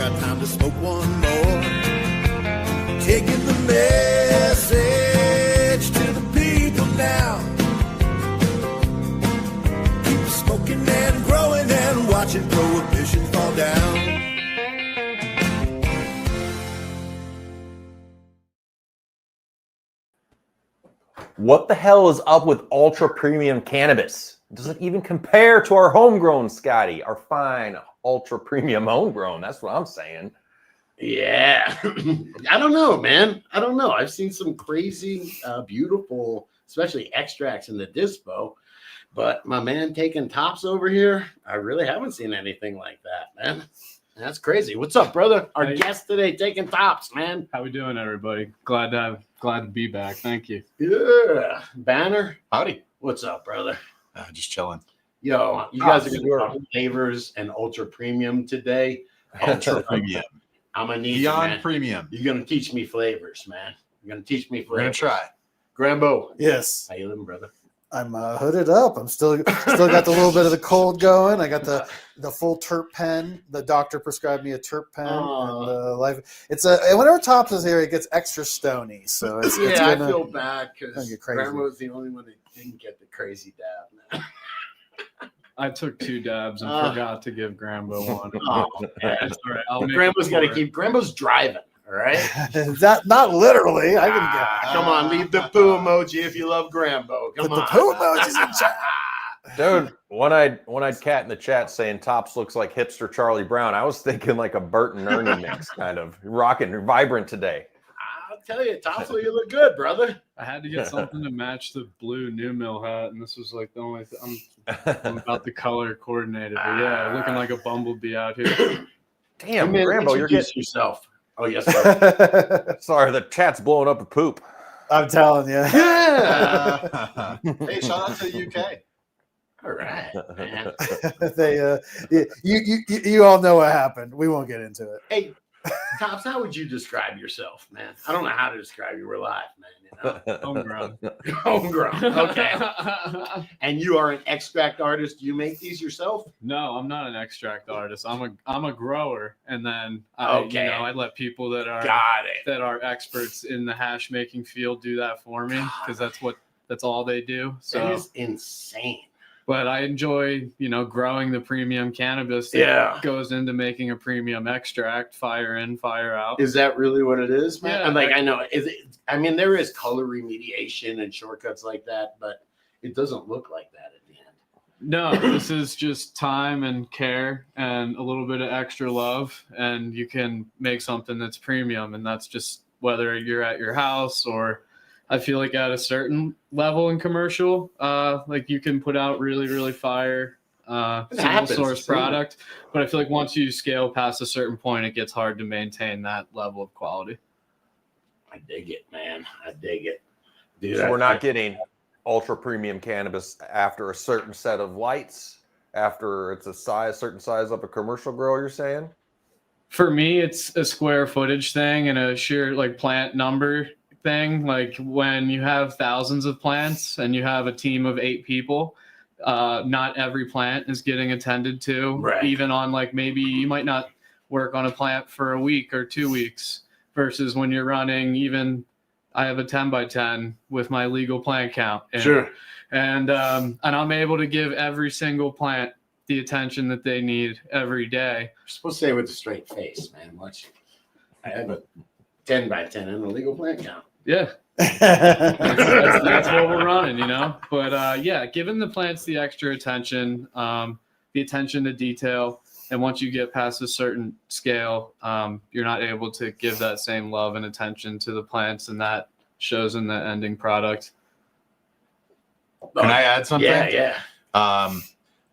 got time to smoke one more. Taking the message to the people now. Keep smoking and growing and watching prohibition fall down. What the hell is up with ultra premium cannabis? Does it even compare to our homegrown, Scotty? Our fine ultra premium homegrown. That's what I'm saying. Yeah. I don't know, man. I don't know. I've seen some crazy, beautiful, especially extracts in the dispo. But my man Taking Tops over here, I really haven't seen anything like that, man. That's crazy. What's up, brother? Our guest today, Taking Tops, man. How we doing, everybody? Glad to be back. Thank you. Yeah. Banner. Howdy. What's up, brother? Just chilling. Yo, you guys are going to talk flavors and ultra premium today. Ultra premium. I'm going to need Beyond you, man. premium. You're going to teach me flavors, man. You're going to teach me We're going flavors. to try. Grambo. Yes. How you living, brother? I'm hooded up. I'm still got the little bit of the cold going. I got the full terp pen. The doctor prescribed me a terp pen. And life. It's whenever Tops is here, it gets extra stony. So it's I feel bad because crazy. Grandma was the only one that didn't get the crazy dab. Man. I took 2 dabs and forgot to give Grambo one. Oh, man. That's all right. I'll make Grandma's it got to for keep. Grandma's driving. All right. not literally. I can get. Come on, leave the poo emoji if you love Grambo. Come Put on. the poo emojis in chat. Dude, one-eyed cat in the chat saying Tops looks like hipster Charlie Brown. I was thinking like a Bert and Ernie mix, kind of rocking, vibrant today. I'll tell you, Tops, you look good, brother. I had to get something to match the blue New Mill hat, and this was like the only thing. I'm about the color coordinated, but yeah, looking like a bumblebee out here. Damn, Grambo, you're getting yourself. Oh yes, brother. Sorry, the chat's blowing up a poop. I'm telling you. Yeah. Hey, shout out to the UK. All right, man. You all know what happened. We won't get into it. Hey, Tops, how would you describe yourself, man? I don't know how to describe you. We're live, man. You know? Homegrown. Homegrown. Okay. And you are an extract artist. Do you make these yourself? No, I'm not an extract artist. I'm a grower, and then I let people that are experts in the hash making field do that for me because that's all they do. So that is insane. But I enjoy, growing the premium cannabis that goes into making a premium extract, fire in, fire out. Is that really what it is, man? Yeah, I'm I know. There is color remediation and shortcuts like that, but it doesn't look like that at the end. No, this is just time and care and a little bit of extra love, and you can make something that's premium, and that's just whether you're at your house or I feel like at a certain level in commercial, like you can put out really, really fire single source product. But I feel like once you scale past a certain point, it gets hard to maintain that level of quality. I dig it, man. I dig it. Dude, So we're not getting ultra premium cannabis after a certain set of lights, after it's a certain size of a commercial grow, you're saying? For me, it's a square footage thing and a sheer plant number thing. Like when you have thousands of plants and you have a team of 8 people, not every plant is getting attended to. Right. Even on maybe you might not work on a plant for a week or 2 weeks versus when you're running I have a 10 by 10 with my legal plant count. And I'm able to give every single plant the attention that they need every day. You're supposed to say it with a straight face, man. Watch. I have a 10 by 10 in the legal plant count. Yeah. That's what we're running, But giving the plants the extra attention, the attention to detail, and once you get past a certain scale, you're not able to give that same love and attention to the plants, and that shows in the ending product. Can I add something? Yeah.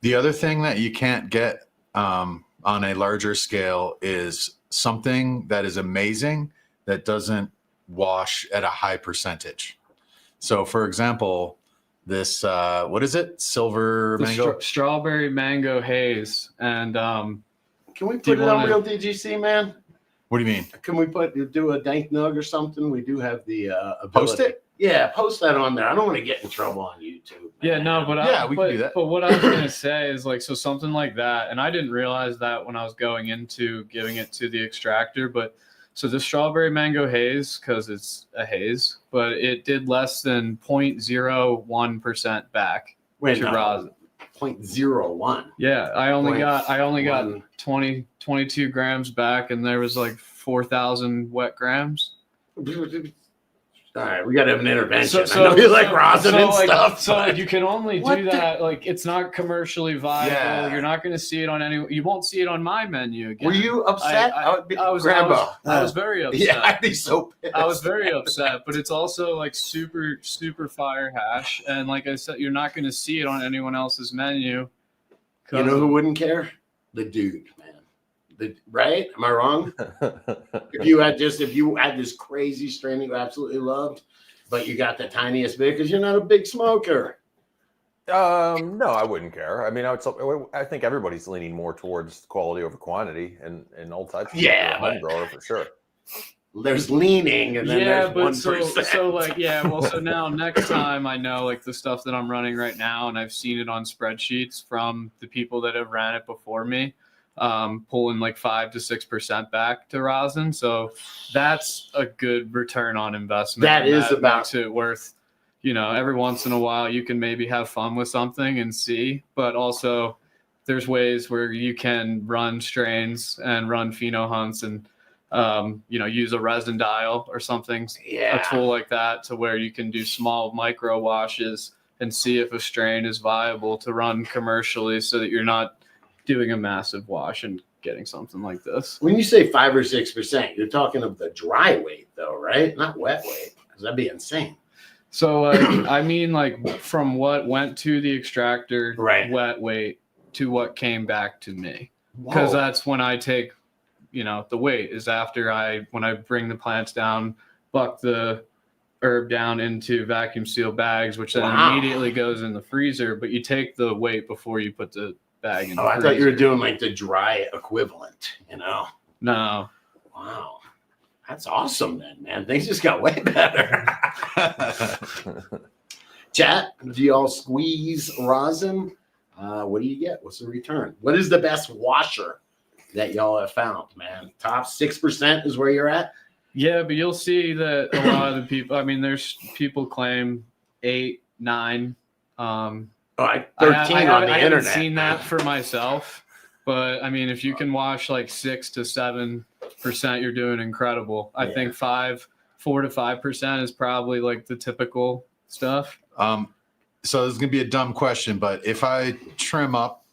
The other thing that you can't get on a larger scale is something that is amazing that doesn't wash at a high percentage. So, for example, this what is it? Silver mango, strawberry mango haze, and can we put it on Real DGC, man? What do you mean? Can we do a dank nug or something? We do have the ability. Post it? Yeah, post that on there. I don't want to get in trouble on YouTube. Yeah, man. no, but we can do that. But what I was gonna say is like, so something like that, and I didn't realize that when I was going into giving it to the extractor. But so the strawberry mango haze, because it's a haze, but it did less than 0.01% back Wait, to no. rosin. 0.01. Yeah, I only got 0.1. 22 grams back, and there was like 4,000 wet grams. All right, we got to have an intervention. So- I know you like rosin and like, stuff. So but- like, you can only What do the- that. Like, it's not commercially viable. Yeah. You're not going to see it on any. You won't see it on my menu again. Were you upset? I was Grambo. I was very upset. Yeah, I'd be so pissed. I was very upset, but it's also like super fire hash, and like I said, you're not going to see it on anyone else's menu. You know who wouldn't care? The dude, man. Right? Am I wrong? If you had this crazy strain you absolutely loved, but you got the tiniest bit because you're not a big smoker. No, I wouldn't care. I mean, I think everybody's leaning more towards quality over quantity, and all types of Yeah, home grower for sure. There's leaning, and then yeah, there's but 1%. so like yeah, well, so now next time I know like the stuff that I'm running right now, and I've seen it on spreadsheets from the people that have ran it before me, pulling like 5 to 6% back to rosin. So that's a good return on investment. That and is about- makes it worth. You know, every once in a while you can maybe have fun with something and see, but also there's ways where you can run strains and run pheno hunts and use a resin dial or something, Yeah. a tool like that, to where you can do small micro washes and see if a strain is viable to run commercially, so that you're not doing a massive wash and getting something like this. When you say 5 or 6%, you're talking of the dry weight, though, right? Not wet weight, because that'd be insane. So I mean, like from what went to the extractor, Right. wet weight, to what came back to me, because Whoa. that's when I take, the weight is after when I bring the plants down, buck the herb down into vacuum seal bags, which then Wow. immediately goes in the freezer. But you take the weight before you put the bag in. Oh, the I thought you were freezer. doing like the dry equivalent, No. Wow. That's awesome then, man. Things just got way better. Chat, do y'all squeeze rosin? What do you get? What's the return? What is the best washer that y'all have found, man? Top 6% is where you're at? Yeah, but you'll see that a lot of the people. I mean, there's people claim 8, 9. Oh, 13 I on the haven't internet. seen that for myself, but I mean, if you can wash like 6 to 7%, you're doing incredible. I Yeah. think 4 to 5% is probably like the typical stuff. So this is gonna be a dumb question, but if I trim up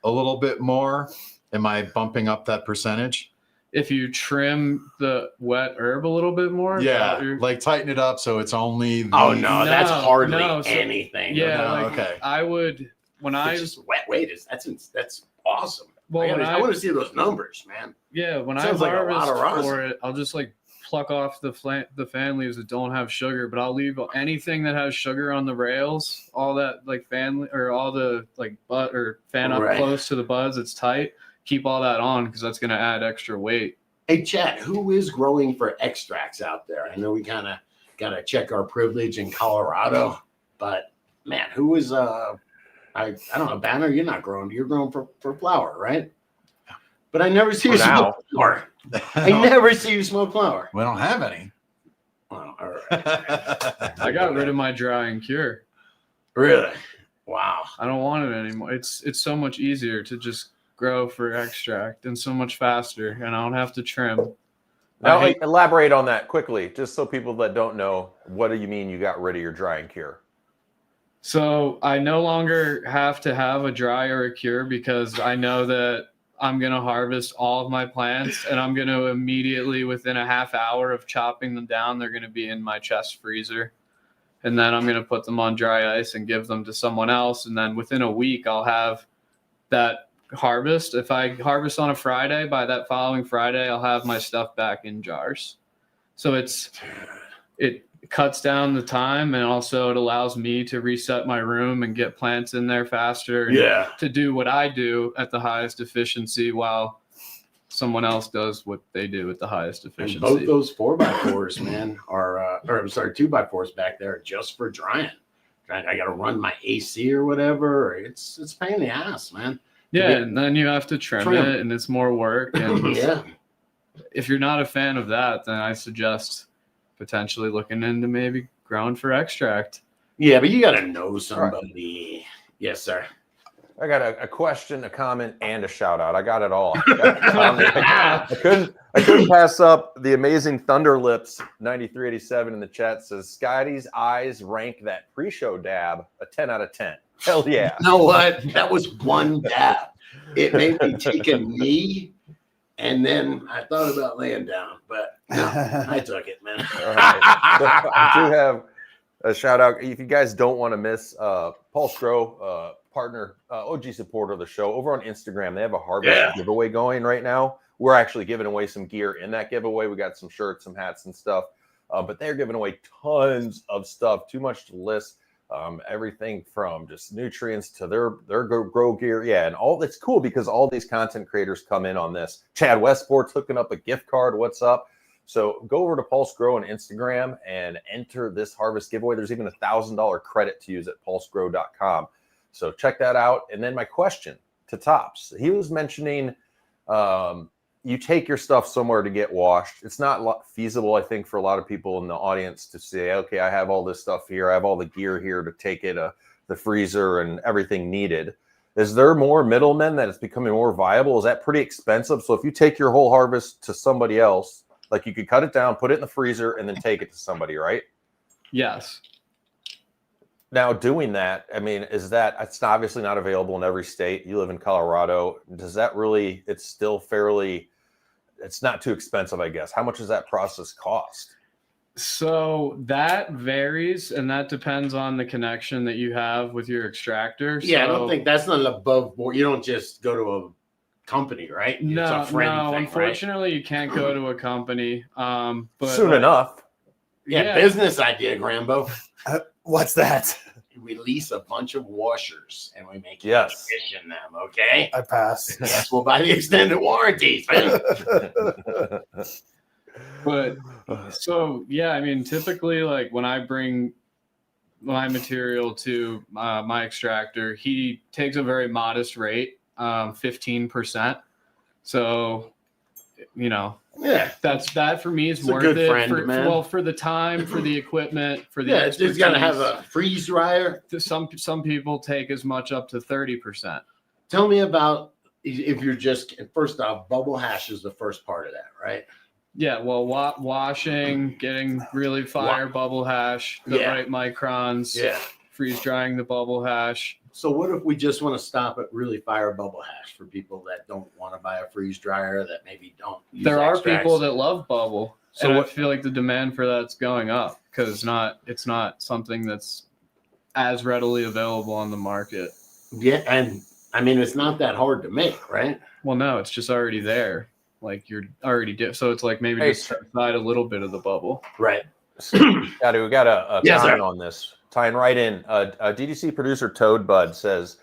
a little bit more, am I bumping up that percentage? If you trim the wet herb a little bit more, Yeah, like tighten it up so it's only. Oh, no, that's No, hardly no, so- anything. yeah, No, like okay. I would when I It's just wet weight. That's awesome. well, when I want to see those numbers, man. Yeah, when Sounds I like a lot harvest of rosin. for it, I'll just like pluck off the fan leaves that don't have sugar, but I'll leave anything that has sugar on the rails, all that like all the like butt or fan up Right. close to the buds, it's tight. Keep all that on because that's going to add extra weight. Hey, Chad, who is growing for extracts out there? I know we kind of got to check our privilege in Colorado, but man, who is I don't know, Banner, you're not growing. You're growing for flower, right? But I never see you For now. smoke flower. I never see you smoke flower. We don't have any. Well, all right. I got rid of my dry and cure. Really? Wow. I don't want it anymore. It's so much easier to just grow for extract and so much faster, and I don't have to trim. Now, I hate- elaborate on that quickly, just so people that don't know, what do you mean you got rid of your dry and cure? So I no longer have to have a dry or a cure because I know that I'm going to harvest all of my plants and I'm going to immediately, within a half hour of chopping them down, they're going to be in my chest freezer. And then I'm going to put them on dry ice and give them to someone else. And then within a week, I'll have that harvest. If I harvest on a Friday, by that following Friday, I'll have my stuff back in jars. So it cuts down the time, and also it allows me to reset my room and get plants in there faster. And Yeah. to do what I do at the highest efficiency while someone else does what they do with the highest And efficiency. both those 4x4s, man, are or I'm sorry, 2x4s back there are just for drying. I got to run my AC or whatever. It's a pain in the ass, man. Yeah, and then you have to trim it, and it's more work. And Yeah. if you're not a fan of that, then I suggest potentially looking into maybe growing for extract. Yeah, but you got to know somebody. Yes, sir. I got a question, a comment, and a shout out. I got it all. I couldn't pass up the amazing Thunder Lips 9387 in the chat says Scotty's eyes rank that pre-show dab a 10 out of 10. Hell yeah. You know what? That was one dab. It made me take a knee, and then I thought about laying down, but no, I took it, man. All right. I do have a shout out. If you guys don't want to miss Paul Stroh, partner, OG supporter of the show, over on Instagram, they have a harvest giveaway going right now. We're actually giving away some gear in that giveaway. We got some shirts, some hats, and stuff. But they're giving away tons of stuff, too much to list. Everything from just nutrients to their grow gear. Yeah, and all that's cool because all these content creators come in on this. Chad Westport's hooking up a gift card. What's up? So go over to Pulse Grow on Instagram and enter this harvest giveaway. There's even a $1,000 credit to use at pulsegrow.com. So check that out. And then my question to Tops. He was mentioning you take your stuff somewhere to get washed. It's not feasible, I think, for a lot of people in the audience to say, okay, I have all this stuff here. I have all the gear here to take it, the freezer and everything needed. Is there more middlemen that it's becoming more viable? Is that pretty expensive? So if you take your whole harvest to somebody else, like you could cut it down, put it in the freezer, and then take it to somebody, right? Yes. Now, doing that, I mean, it's obviously not available in every state. You live in Colorado. Does that really, it's not too expensive, I guess. How much does that process cost? So that varies, and that depends on the connection that you have with your extractor. Yeah, I So, don't think that's not above board. You don't just go to a company, right? It's No, a friend thing, unfortunately, you can't go to a company. But Soon enough. right? Yeah, business idea, Grambo. What's that? We lease a bunch of washers and we make Yes. in them, okay? I pass. Yes, we'll buy the extended warranties, man. But so yeah, I mean, typically, like when I bring my material to my extractor, he takes a very modest rate, 15%. So, you know, Yeah. that for me is It's a worth good it. friend, man. Well, for the time, for the equipment, for the Yeah, it's got to have expertise. a freeze dryer. Some people take as much up to 30%. Tell me about if you're just, first off, bubble hash is the first part of that, right? Yeah, well, washing, getting really fire bubble hash, the Yeah. right microns, Yeah. freeze drying the bubble hash. So what if we just want to stop at really fire bubble hash for people that don't want to buy a freeze dryer, that maybe don't use There are extracts? people that love bubble, So and what- I feel like the demand for that's going up because it's not something that's as readily available on the market. Yeah, and I mean, it's not that hard to make, right? Well, no, it's just already there. Like you're already so it's like maybe Hey, just set aside a little bit of the bubble. Right. We got a Yes, comment sir. on this. Tying right in. DDC producer Toad Bud says,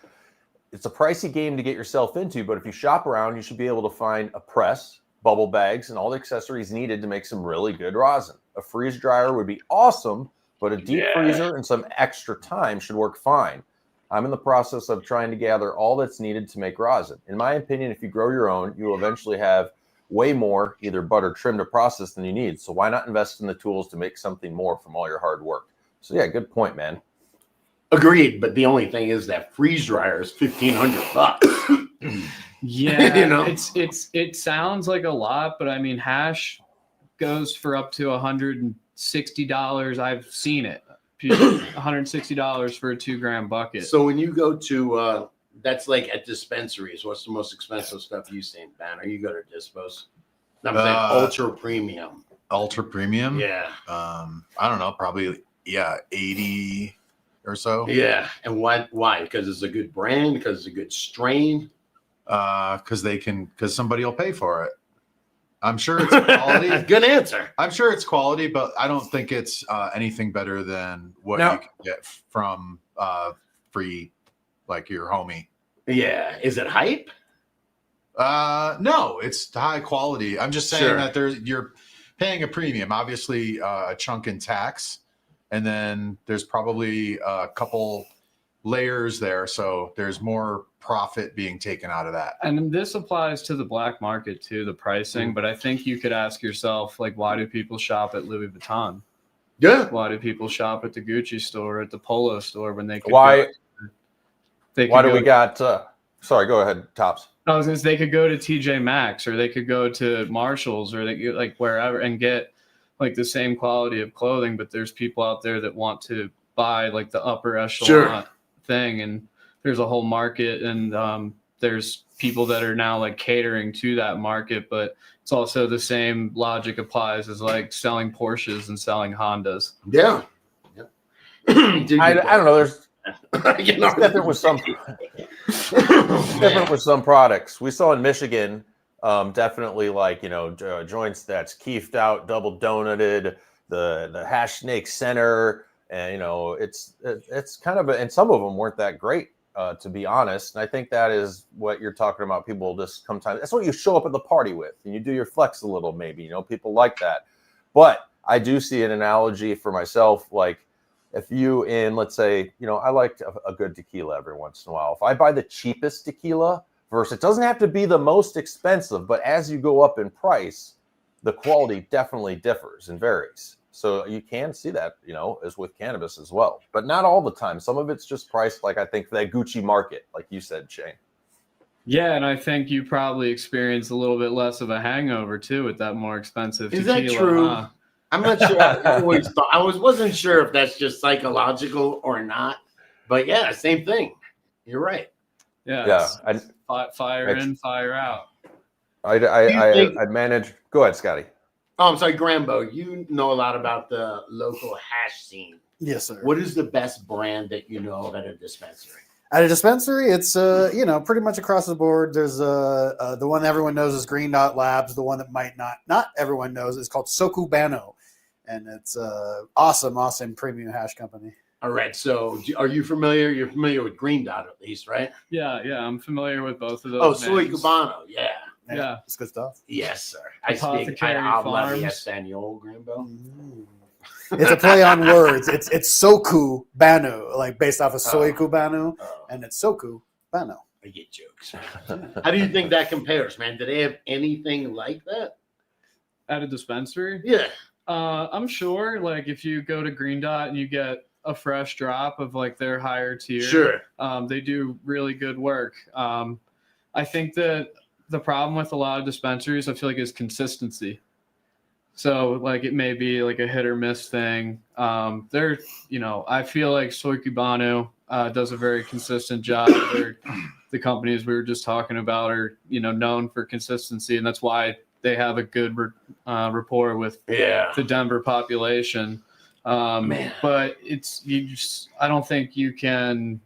it's a pricey game to get yourself into, but if you shop around, you should be able to find a press, bubble bags, and all the accessories needed to make some really good rosin. A freeze dryer would be awesome, but a deep freezer and some extra time should work fine. I'm in the process of trying to gather all that's needed to make rosin. In my opinion, if you grow your own, you will eventually have way more either bud or trim to process than you need. So why not invest in the tools to make something more from all your hard work? So yeah, good point, man. Agreed, but the only thing is that freeze dryer is $1,500. Yeah, You know? it sounds like a lot, but I mean hash goes for up to $160. I've seen it. $160 for a 2-gram bucket. So when you go to that's like at dispensaries, what's the most expensive stuff you've seen, Banner? You go to dispos. I'm saying ultra premium. Ultra premium. Yeah. I don't know, probably 80 or so. Yeah. And why? Because it's a good brand, because it's a good strain. Because somebody will pay for it. I'm sure it's quality. Good answer. I'm sure it's quality, but I don't think it's anything better than what Now- you can get from free, like your homie. Yeah. Is it hype? No, it's high quality. I'm just saying Sure. that you're paying a premium, obviously a chunk in tax, and then there's probably a couple layers there, so there's more profit being taken out of that. And this applies to the black market too, the pricing. But I think you could ask yourself, like, why do people shop at Louis Vuitton? Yeah. Why do people shop at the Gucci store, at the Polo store when they could Why? go, they Why could do we go- got? Sorry, go ahead, Tops. I was gonna say they could go to TJ Maxx or they could go to Marshalls or they could, like wherever and get like the same quality of clothing, but there's people out there that want to buy like the upper echelon thing, and there's a whole market, and there's people that are now like catering to that market, but it's also the same logic applies as like selling Porsches and selling Hondas. Yeah. Dude, I don't know. There's you know, different with some different with some products. We saw in Michigan, definitely like joints that's keefed out, double donuted, the hash snake center, and it's kind of and some of them weren't that great, to be honest. And I think that is what you're talking about. People just sometimes that's what you show up at the party with, and you do your flex a little, maybe. People like that. But I do see an analogy for myself, like. If you let's say, I like a good tequila every once in a while. If I buy the cheapest tequila versus it doesn't have to be the most expensive, but as you go up in price, the quality definitely differs and varies. So you can see that, as with cannabis as well, but not all the time. Some of it's just priced like I think that Gucci market, like you said, Shane. Yeah, and I think you probably experience a little bit less of a hangover too with that more expensive Is tequila. that true? Huh? I'm not sure. I wasn't sure if that's just psychological or not, but yeah, same thing. You're right. Yeah. Yeah. Fire in, fire out. I manage. Go ahead, Scotty. Oh, I'm sorry, Grambo. You know a lot about the local hash scene. Yes, sir. What is the best brand that you know of at a dispensary? At a dispensary, it's pretty much across the board. There's the one everyone knows is Green Dot Labs. The one that might not everyone knows is called Sokubano, and it's awesome premium hash company. All right. So, are you familiar? You're familiar with Green Dot at least, right? Yeah, I'm familiar with both of those. Oh, Soy names. Cubano. Yeah. Yeah. It's good stuff. Yes, sir. I speak. Apothecary I habla de Farms. Espanol, Grambo. It's a play on words. It's Soku Banu, like based off of Soy Cubano, and it's Soku Bano. I get jokes. How do you think that compares, man? Do they have anything like that? At a dispensary? Yeah. I'm sure. Like if you go to Green Dot and you get a fresh drop of like their higher tier, Sure. They do really good work. I think that the problem with a lot of dispensaries, I feel like, is consistency. So like it may be like a hit or miss thing. I feel like Soy Cubano does a very consistent job. The companies we were just talking about are known for consistency, and that's why they have a good rapport with the Denver population. But I don't think you can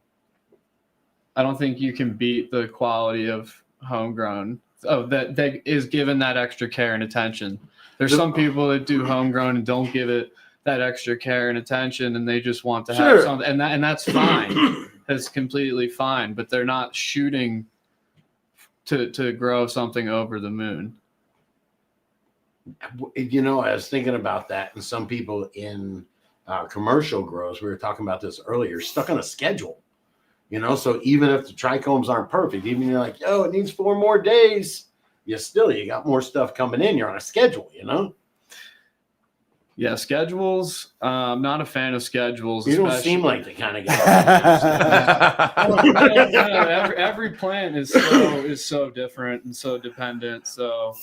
beat the quality of homegrown. That is given that extra care and attention. There's some people that do homegrown and don't give it that extra care and attention, and they just want to have something, and that's fine. That's completely fine, but they're not shooting to grow something over the moon. I was thinking about that, and some people in commercial grows, we were talking about this earlier, stuck on a schedule. So even if the trichomes aren't perfect, even you're like, it needs 4 more days, you got more stuff coming in. You're on a schedule, Yeah, schedules. I'm not a fan of schedules. You don't seem like the kind of guy. Every plant is so different and so dependent. So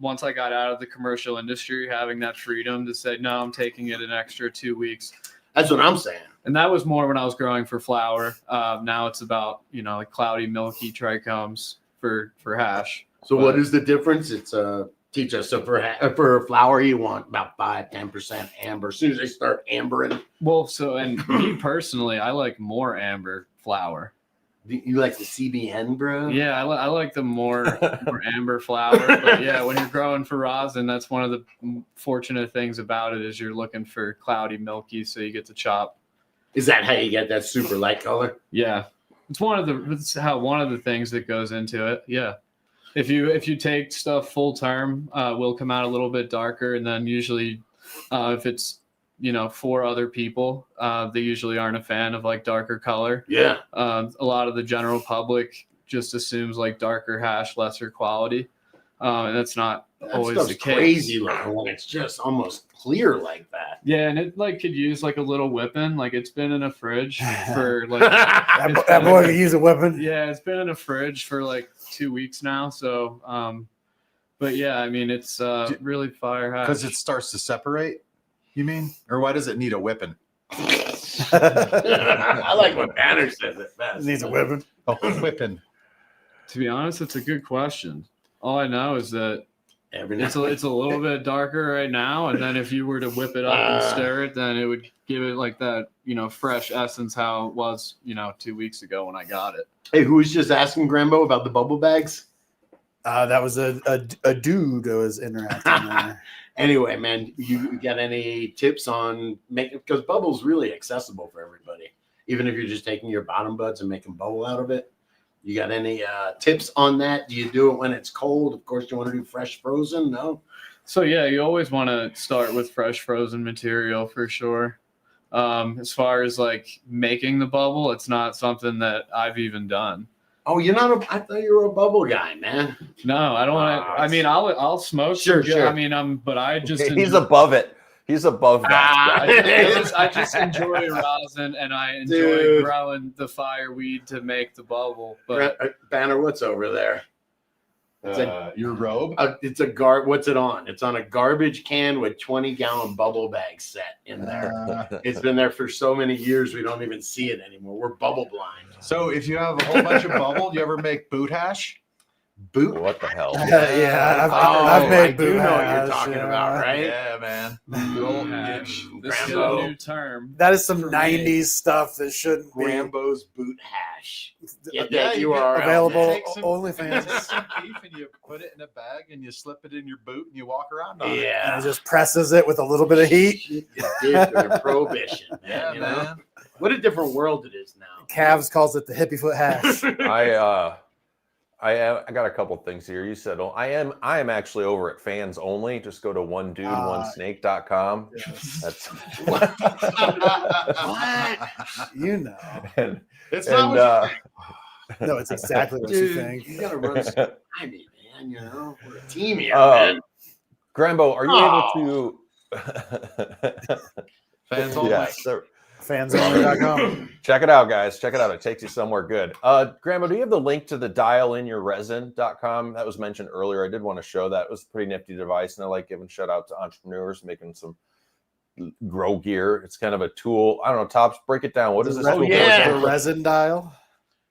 once I got out of the commercial industry, having that freedom to say, no, I'm taking it an extra 2 weeks. That's what I'm saying. And that was more when I was growing for flower. Now it's about, like cloudy, milky trichomes for hash. So what is the difference? It's teach us. So for flower, you want about 5-10% amber. As soon as they start ambering. Well, and me personally, I like more amber flower. You like the CBN, bro? Yeah, I like the more amber flower. But yeah, when you're growing for rosin, that's one of the fortunate things about it is you're looking for cloudy, milky, so you get to chop. Is that how you get that super light color? Yeah, it's one of the things that goes into it. Yeah. If you take stuff full term, will come out a little bit darker, and then usually, if it's for other people, they usually aren't a fan of like darker color. Yeah. A lot of the general public just assumes like darker hash, lesser quality, and that's not always the case. Crazy looking when it's just almost clear like that. Yeah, and it like could use like a little whipping. Like it's been in a fridge for like that boy could use a weapon. yeah, it's been in a fridge for like 2 weeks now. So, but yeah, I mean it's really fire hash Because it starts to separate. You mean, or why does it need a whipping? I like when Banner says it best. It needs a weapon. Oh, whipping. To be honest, it's a good question. All I know is that it's a little bit darker right now, and then if you were to whip it up and stir it, then it would give it like that, fresh essence how it was, 2 weeks ago when I got it. Hey, who was just asking Grambo about the bubble bags? That was a dude who was interacting there. Anyway, man, you got any tips on making, because bubble's really accessible for everybody, even if you're just taking your bottom buds and making bubble out of it. You got any tips on that? Do you do it when it's cold? Of course, you want to do fresh frozen? No. So yeah, you always want to start with fresh frozen material for sure. As far as like making the bubble, it's not something that I've even done. Oh, you're not I thought you were a bubble guy, man. No, I don't want to. I mean, I'll smoke. Sure. I mean, but I just He's above it. He's above that. I just enjoy rosin, and I enjoy growing the fireweed to make the bubble. But Banner, what's over there? Your robe? It's what's it on? It's on a garbage can with 20-gallon bubble bags set in there. It's been there for so many years we don't even see it anymore. We're bubble blind. So if you have a whole bunch of bubble, do you ever make boot hash? Boot? What the hell? Yeah, I've made boot know what you're hash, talking about, right? Yeah, man. boot hash. This is a Grambo. new term. That is some For me. 90s stuff that shouldn't be Grambo's boot hash. Get Yeah, that you URL. available. Take some OnlyFans. beef and you put it in a bag and you slip it in your boot and you walk around on it. And Yeah. it just presses it with a little bit of heat. You did during Prohibition, man. Yeah, you know? man. What a different world it is now. Cavs calls it the hippie foot hash. I got a couple things here. You said I am actually over at Fans Only. Just go to onedudeonesnake.com. That's What? You know. and, It's and not No, it's exactly what you Dude, think. you gotta run some behind me, man. You know, we're a team here, Oh. man. Grambo, are you able to? Fans Only. Yeah, so Fansonly.com. check it out, guys. Check it out. It takes you somewhere good. Grambo, do you have the link to the dialinyourresin.com? That was mentioned earlier. I did want to show that. It was a pretty nifty device, and I like giving shout out to entrepreneurs making some grow gear. It's kind of a tool. I don't know, Tops, break it down. What is this tool? yeah. The resin dial.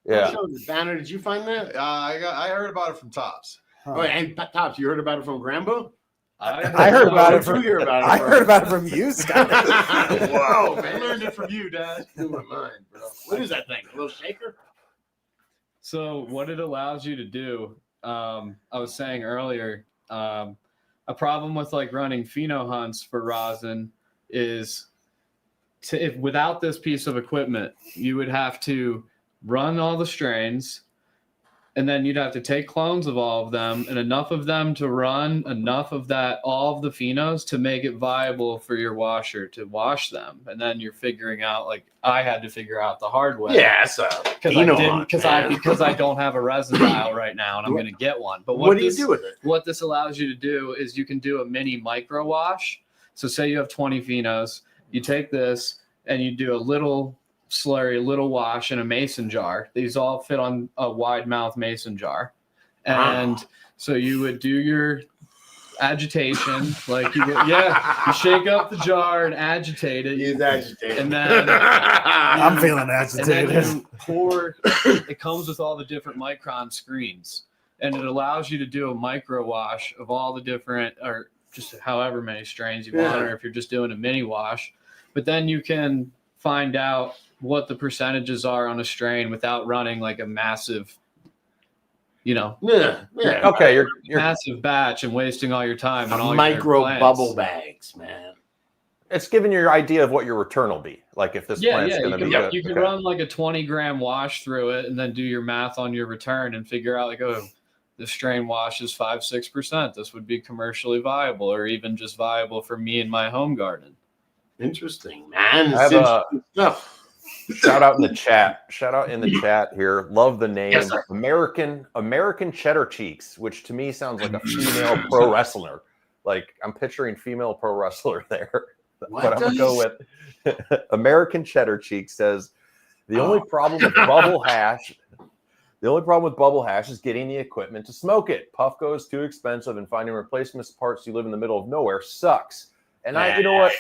Yeah. Banner, did you find that? I heard about it from Tops. Huh. Oh, and Tops, you heard about it from Grambo? I heard about it Where'd from you hear about it I from? heard about it from you, Scott. Whoa, I man. learned it from you, Dad. Blew my mind, bro. What is that thing? A little shaker? So what it allows you to do, I was saying earlier, a problem with like running pheno hunts for rosin is if without this piece of equipment, you would have to run all the strains, and then you'd have to take clones of all of them and enough of them to run enough of that, all of the phenos to make it viable for your washer to wash them. And then you're figuring out, like I had to figure out the hard way. Yeah, so Because I don't have a resin dial right now, and I'm going to get one. But what do you do with it? What this allows you to do is you can do a mini micro wash. So say you have 20 phenos, you take this and you do a little slurry, a little wash in a mason jar. These all fit on a wide mouth mason jar. And so you would do your agitation, like you shake up the jar and agitate it. He's agitated. And then I'm feeling and agitated. then you pour, it comes with all the different micron screens, and it allows you to do a micro wash of all the different, or just however many strains you want, or if you're just doing a mini wash. But then you can find out what the percentages are on a strain without running like a massive, Okay, you're massive batch and wasting all your time and all micro your plants. bubble bags, man. it's giving you your idea of what your return will be. Like if this plant's going to be good. You can Okay. run like a 20-gram wash through it and then do your math on your return and figure out like, oh, the strain washes 5-6%. This would be commercially viable, or even just viable for me in my home garden. Interesting, man. I have Interesting stuff. Shout out in the chat. Shout out in the chat here. Love the name. Yes, sir. American Cheddar Cheeks, which to me sounds like a female pro wrestler. Like I'm picturing female pro wrestler there. What But I'm gonna go with American Cheddar Cheeks says the only problem with bubble hash. The only problem with bubble hash is getting the equipment to smoke it. Puffco is too expensive, and finding replacement parts. You live in the middle of nowhere sucks. And you know what?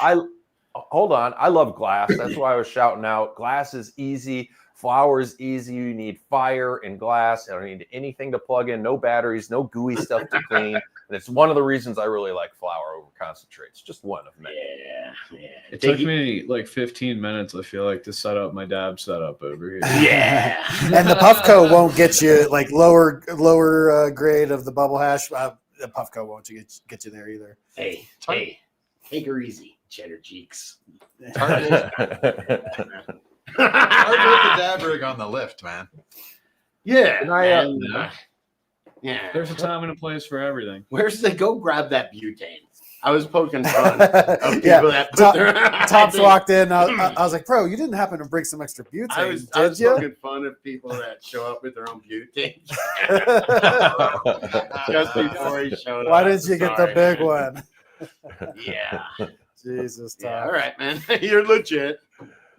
Hold on. I love glass. That's why I was shouting out. Glass is easy. Flour is easy. You need fire and glass. I don't need anything to plug in. No batteries. No gooey stuff to clean. And it's one of the reasons I really like flour over concentrates. Just one of many. Yeah. It took me like 15 minutes, I feel like, to set up my dab setup over here. Yeah. And the Puffco won't get you like lower grade of the bubble hash. The Puffco won't get you there either. Hey, take her easy, Cheddar Cheeks. Hard with the dab rig on the lift, man. Yeah. And yeah. There's a time and a place for everything. Where's the go grab that butane? I was poking fun of people Yeah. that put their Tops walked in. I was like, bro, you didn't happen to bring some extra butane, I was did you? poking fun of people that show up with their own butane. Just before he showed up. Why didn't you get the Sorry, big man. one? Yeah. Jesus, Tom. Yeah. All right, man. You're legit.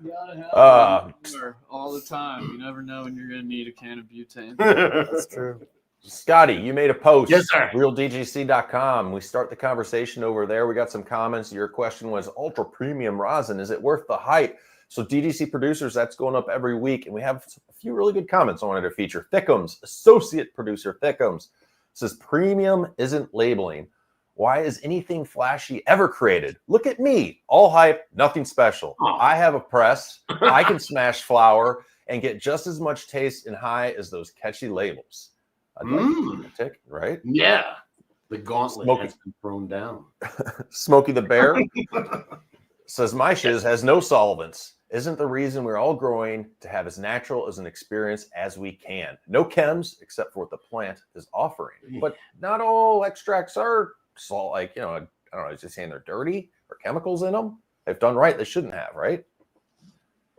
You gotta have water all the time. You never know when you're gonna need a can of butane. That's true. Scotty, you made a post. Yes, sir. RealDGC.com. We start the conversation over there. We got some comments. Your question was ultra premium rosin. Is it worth the hype? So DGC producers, that's going up every week. And we have a few really good comments I wanted to feature. Thickums, associate producer Thickums, says premium isn't labeling. Why is anything flashy ever created? Look at me. All hype, nothing special. Oh. I have a press. I can smash flour and get just as much taste and high as those catchy labels. I'd like to take, right? Yeah. The gauntlet Smoky. has been thrown down. Smokey the Bear says, my shiz has no solvents. Isn't the reason we're all growing to have as natural as an experience as we can. No chems except for what the plant is offering. But not all extracts are salt. Like, I don't know, is he saying they're dirty or chemicals in them? They've done right. They shouldn't have, right?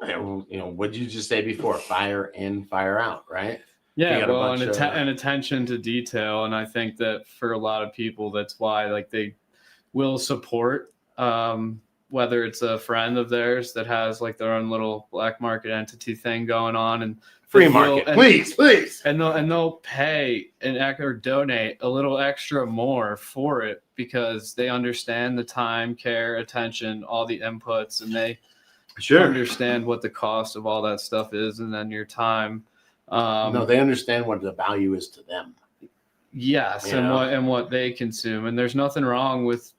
What'd you just say before? Fire in, fire out, right? Yeah, well, and attention to detail, and I think that for a lot of people, that's why like they will support whether it's a friend of theirs that has like their own little black market entity thing going on, and free market, please, and they'll pay or donate a little extra more for it because they understand the time, care, attention, all the inputs, and they understand what the cost of all that stuff is, and then your time. No, they understand what the value is to them. Yes, and what they consume, and there's nothing wrong with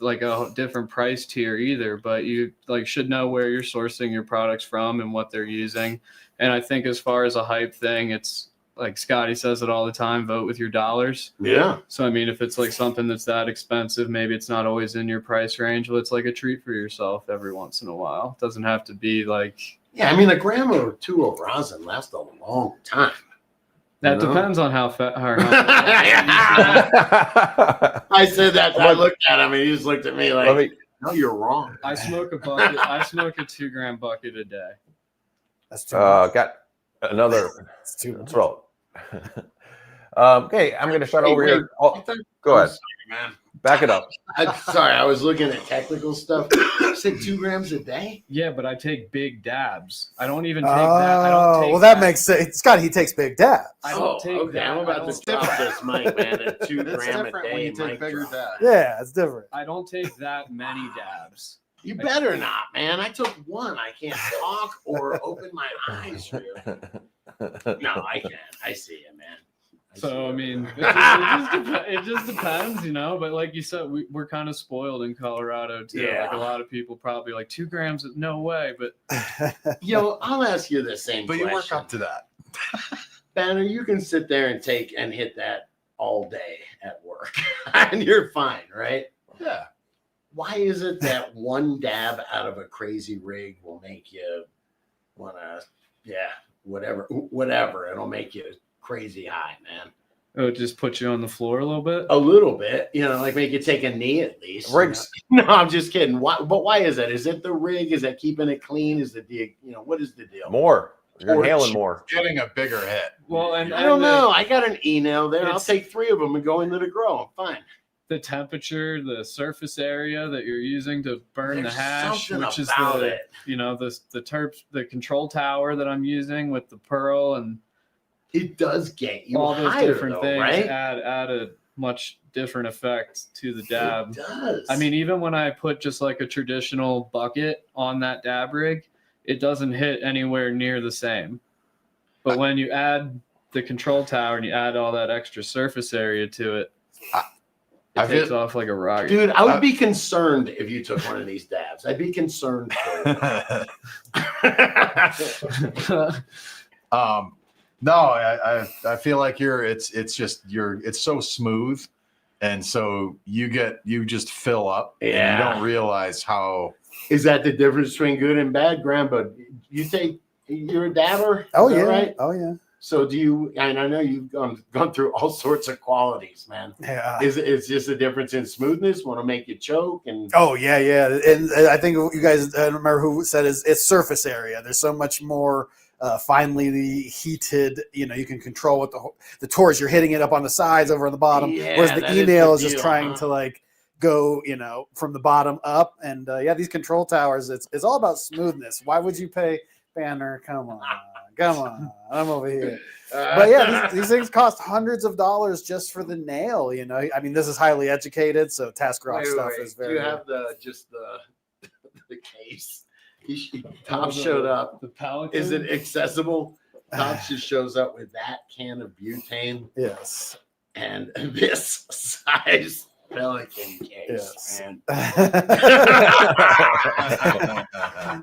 like a different price tier either. But you like should know where you're sourcing your products from and what they're using. And I think as far as a hype thing, it's like Scotty says it all the time: vote with your dollars. Yeah. So I mean, if it's like something that's that expensive, maybe it's not always in your price range. But it's like a treat for yourself every once in a while. It doesn't have to be like. Yeah, I mean, the Grambo 2 rosin lasts a long time. That depends on how fat. I said that. I looked at him, and he just looked at me like, "No, you're wrong." I smoke a bucket. I smoke a 2 gram bucket a day. That's too much. Got another. It's too much. Throat. Okay, I'm going to shut over here. Oh, go ahead. Sorry, man. Back it up. Sorry, I was looking at technical stuff. You said 2 grams a day? Yeah, but I take big dabs. I don't even take that. I don't take well, that makes sense. Scott, he takes big dabs. I don't take that. I'm about to drop this mic, man. At 2 gram a day. When you take bigger drop. dabs. Yeah, it's different. I don't take that many dabs. You better not, man. I took 1. I can't talk or open my eyes. Really. No, I can't. I see it, man. So I mean, it just depends, But like you said, we're kind of spoiled in Colorado too. Yeah. Like a lot of people probably like 2 grams. No way, but I'll ask you the same But question. you work up to that. Banner, you can sit there and take and hit that all day at work, and you're fine, right? Yeah. Why is it that 1 dab out of a crazy rig will make you want to, whatever. It'll make you crazy high, man. It would just put you on the floor a little bit. A little bit, like make you take a knee at least. Rigs. No, I'm just kidding. Why? But why is that? Is it the rig? Is that keeping it clean? Is it what is the deal? More. You're inhaling more. Getting a bigger hit. Well, and I don't know. I got an e-nail there. I'll It's- take 3 of them and go into the grow. I'm fine. the temperature, the surface area that you're using to burn There's the hash, something which is about the it. the terps, the control tower that I'm using with the pearl and It does get you all those higher, different though, things right? add a much different effect to the dab. It does. I mean, even when I put just like a traditional bucket on that dab rig, it doesn't hit anywhere near the same. But when you add the control tower and you add all that extra surface area to it, it takes off like a rocket. dude, I would be concerned if you took one of these dabs. I'd be concerned for you. No, I feel like it's so smooth, and so you just fill up, and you don't realize how. Is that the difference between good and bad, Grambo? You're a dabber? Oh Is that yeah, right? oh yeah, So do you? And I know you've gone through all sorts of qualities, man. yeah. Is just a difference in smoothness? Want to make you choke and Oh yeah, yeah. And I think you guys, I don't remember who said it's surface area. There's so much more finely heated. You can control what the torch. You're hitting it up on the sides, over on the bottom. Yeah, whereas that the is e-nail the is just deal, trying huh? to like go, from the bottom up. And these control towers, it's all about smoothness. Why would you pay Banner? Come on. I'm over here. But yeah, these things cost hundreds of dollars just for the nail. I mean, this is highly educated, so Task Rock stuff is very. Do you have the case? Tom showed up. The Pelican. Is it accessible? Tom just shows up with that can of butane Yes. and this size Pelican case. Yes. Man.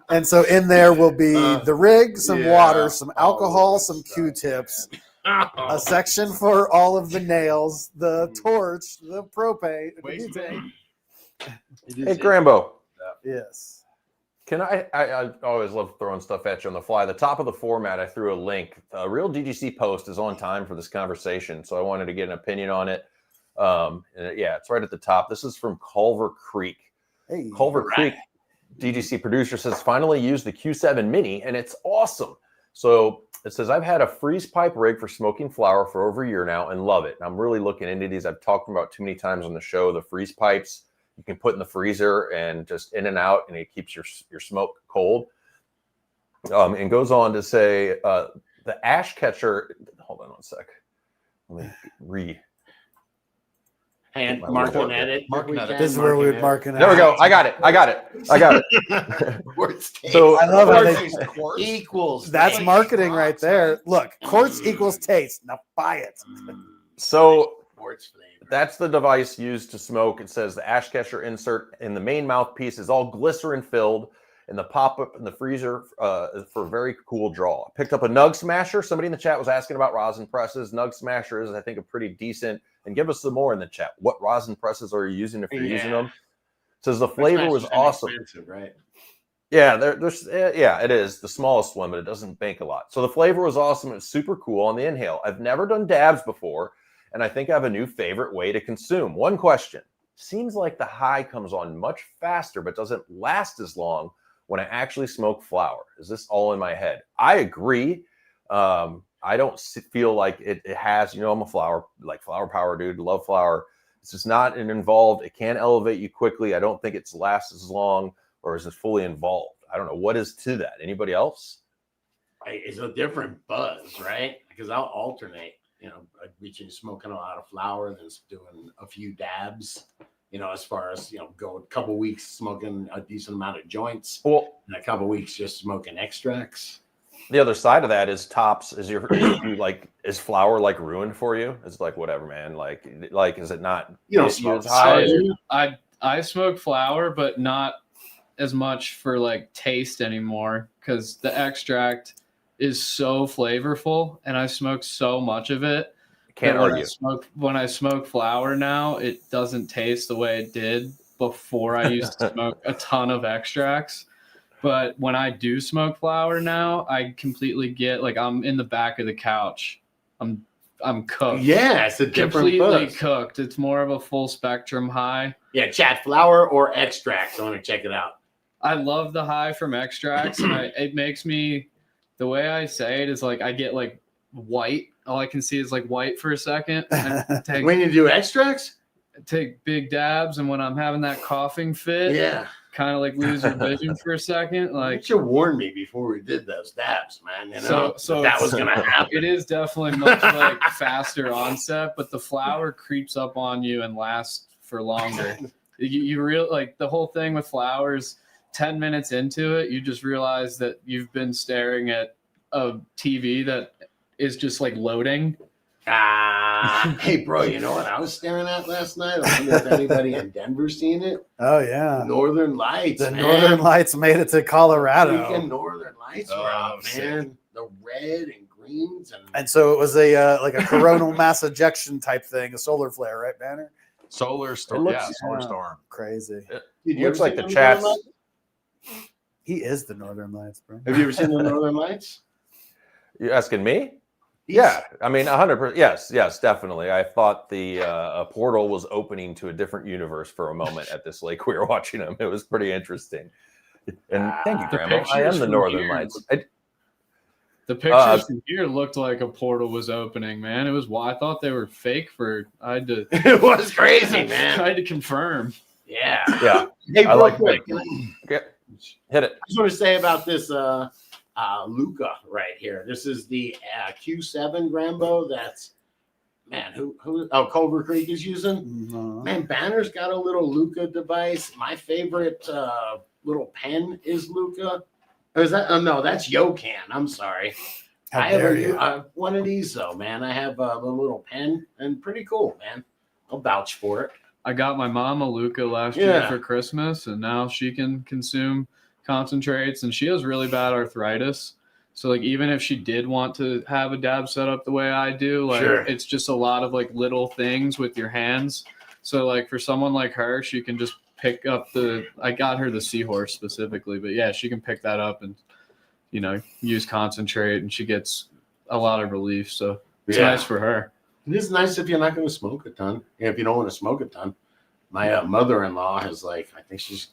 And so in there will be the rig, some Yeah. water, some All alcohol, of that some stuff, Q-tips, Oh. a section for all of the nails, the torch, the propane, the butane. Hey, Grambo. Yes. Can I always love throwing stuff at you on the fly. The top of the format, I threw a link. A real DGC post is on time for this conversation, so I wanted to get an opinion on it. It's right at the top. This is from Culver Creek. Hey. Culver Creek DGC producer says, finally used the Q7 Mini, and it's awesome. So it says, I've had a freeze pipe rig for smoking flower for over a year now and love it. And I'm really looking into these. I've talked about too many times on the show, the freeze pipes you can put in the freezer and just in and out, and it keeps your smoke cold. And goes on to say, the ash catcher, hold on one sec. Let me read. And My mark Lord. and edit. Mark and edit. This is where we would mark it out. There we go. I got it. So I love how they. Equals. That's taste. marketing right there. Look, quartz equals taste. Now buy it. So Quartz flavor. that's the device used to smoke. It says the ash catcher insert in the main mouthpiece is all glycerin filled, and the pop-up in the freezer is for a very cool draw. I picked up a Nug Smasher. Somebody in the chat was asking about rosin presses. Nug Smasher is, I think, a pretty decent. And give us some more in the chat. What rosin presses are you using if you're using them? It says the flavor was awesome. Right? Yeah, it is the smallest one, but it doesn't bank a lot. So the flavor was awesome. It was super cool on the inhale. I've never done dabs before, and I think I have a new favorite way to consume. One question. Seems like the high comes on much faster, but doesn't last as long when I actually smoke flower. Is this all in my head? I agree. I don't feel like it has, I'm a flower power dude, love flower. It's just not involved. It can elevate you quickly. I don't think it lasts as long or is it fully involved. I don't know. What is to that? Anybody else? It's a different buzz, right? Because I'll alternate, between smoking a lot of flower than doing a few dabs, as far as, go a couple weeks smoking a decent amount of joints Well, and a couple weeks just smoking extracts. the other side of that is tops. Is is flower like ruined for you? It's like, whatever, man. Like, is it not? You don't it's smoke high? I smoke flower, but not as much for like taste anymore because the extract is so flavorful and I smoke so much of it. Can't argue. When I smoke flower now, it doesn't taste the way it did before I used to smoke a ton of extracts. But when I do smoke flower now, I completely get like I'm in the back of the couch. I'm I'm cooked. Yeah, it's a different Completely buzz. cooked. It's more of a full spectrum high. Yeah, chat flower or extracts. I want to check it out. I love the high from extracts, and it makes me. The way I say it is like I get like white. All I can see is like white for a second. And When you do extracts? take big dabs, and when I'm having that coughing fit, Yeah. kind of like lose your vision for a second. Like, Like you warned me before we did those dabs, man. You know, so that it's- was gonna happen. it is definitely much like faster onset, but the flower creeps up on you and lasts for longer. You real like the whole thing with flowers. 10 minutes into it, you just realize that you've been staring at a TV that is just like loading. Hey, bro, you know what I was staring at last night? I wonder if anybody in Denver seen it. Oh yeah, Northern Lights. the man. Northern Lights made it to Colorado, Freaking Northern Lights were out, sick. man. The red and greens and so it was a like a coronal mass ejection type thing, a solar flare, right, Banner? Solar storm. It looks- Yeah, solar yeah. storm. Crazy. Did you Looks ever like see the the chats. Northern Lights? He is the Northern Lights, bro. Have you ever seen the Northern Lights? You asking me? Yeah, I mean, 100%. Yes, definitely. I thought the a portal was opening to a different universe for a moment at this lake. We were watching them. It was pretty interesting. And thank you, The Grambo. I am pictures the from Northern here Lights. The pictures from here looked like a portal was opening, man. It was I thought they were fake I had to It was crazy, man. I had to confirm. Yeah. Yeah, Hey, I real like quick, okay, hit it. I just want to say about this Luca right here. This is the Q7 Grambo. That's man, who Culver Creek is using. Mhm. Man, Banner's got a little Luca device. My favorite little pen is Luca. Or is that? Oh no, that's Yocan. I'm sorry. How I have dare you? one of these though, man. I have a little pen and pretty cool, man. I'll vouch for it. I got my mom a Luca last year Yeah. for Christmas, and now she can consume concentrates, and she has really bad arthritis. So like even if she did want to have a dab set up the way I do, like Sure. it's just a lot of like little things with your hands. So like for someone like her, she can just pick up I got her the Seahorse specifically, but yeah, she can pick that up and use concentrate, and she gets a lot of relief. So it's Yeah. nice for her. It is nice if you're not going to smoke a ton. Yeah, if you don't want to smoke a ton. My mother-in-law has I think she's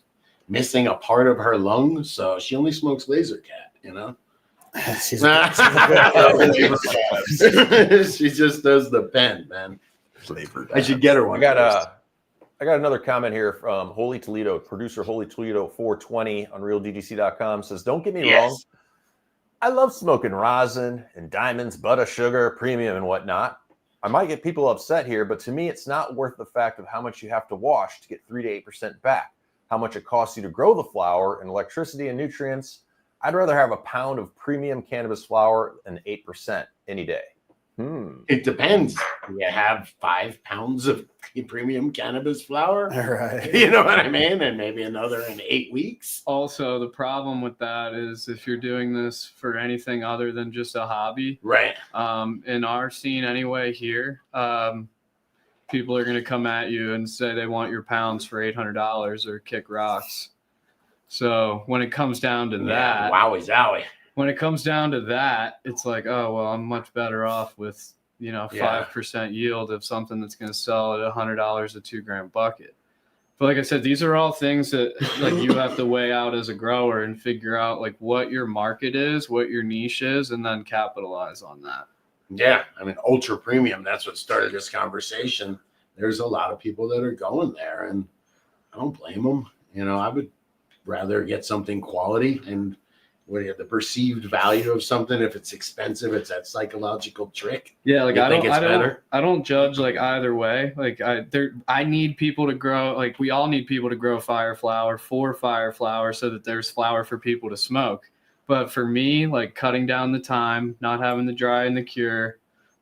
missing a part of her lung, so she only smokes laser cat, you know? She's She just does the pen, man. Flavored. I should get her one. I got another comment here from Holy Toledo, producer Holy Toledo 420 on RealDGC.com says, "Don't get me wrong. I love smoking rosin and diamonds, butter, sugar, premium, and whatnot. I might get people upset here, but to me, it's not worth the fact of how much you have to wash to get 3 to 8% back, how much it costs you to grow the flower, and electricity and nutrients. I'd rather have a pound of premium cannabis flower than 8% any day." It depends. Do you have 5 pounds of premium cannabis flower? right. You know what I mean? And maybe another in 8 weeks. Also, the problem with that is if you're doing this for anything other than just a hobby, Right. in our scene anyway here, people are going to come at you and say they want your pounds for $800 or kick rocks. So when it comes down to that, Wowie zowie. when it comes down to that, it's like, oh, well, I'm much better off with, 5% yield of something that's going to sell at $100 a 2 gram bucket. But like I said, these are all things that like you have to weigh out as a grower and figure out like what your market is, what your niche is, and then capitalize on that. Yeah. I mean, ultra premium. That's what started this conversation. There's a lot of people that are going there, and I don't blame them. I would rather get something quality and the perceived value of something. If it's expensive, it's that psychological trick. Yeah, like You I think it's don't better? I don't judge like either way. Like I need people to grow, like we all need people to grow fire flower for fire flower so that there's flower for people to smoke. But for me, like cutting down the time, not having the dry and the cure,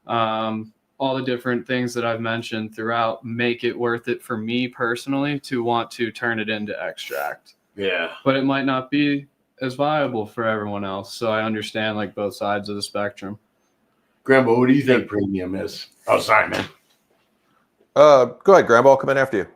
all the different things that I've mentioned throughout make it worth it for me personally to want to turn it into extract. Yeah. But it might not be as viable for everyone else. So I understand like both sides of the spectrum. Grandma, what do you think premium is? Oh, sorry, man. Go ahead, Grambo. I'll come in after you.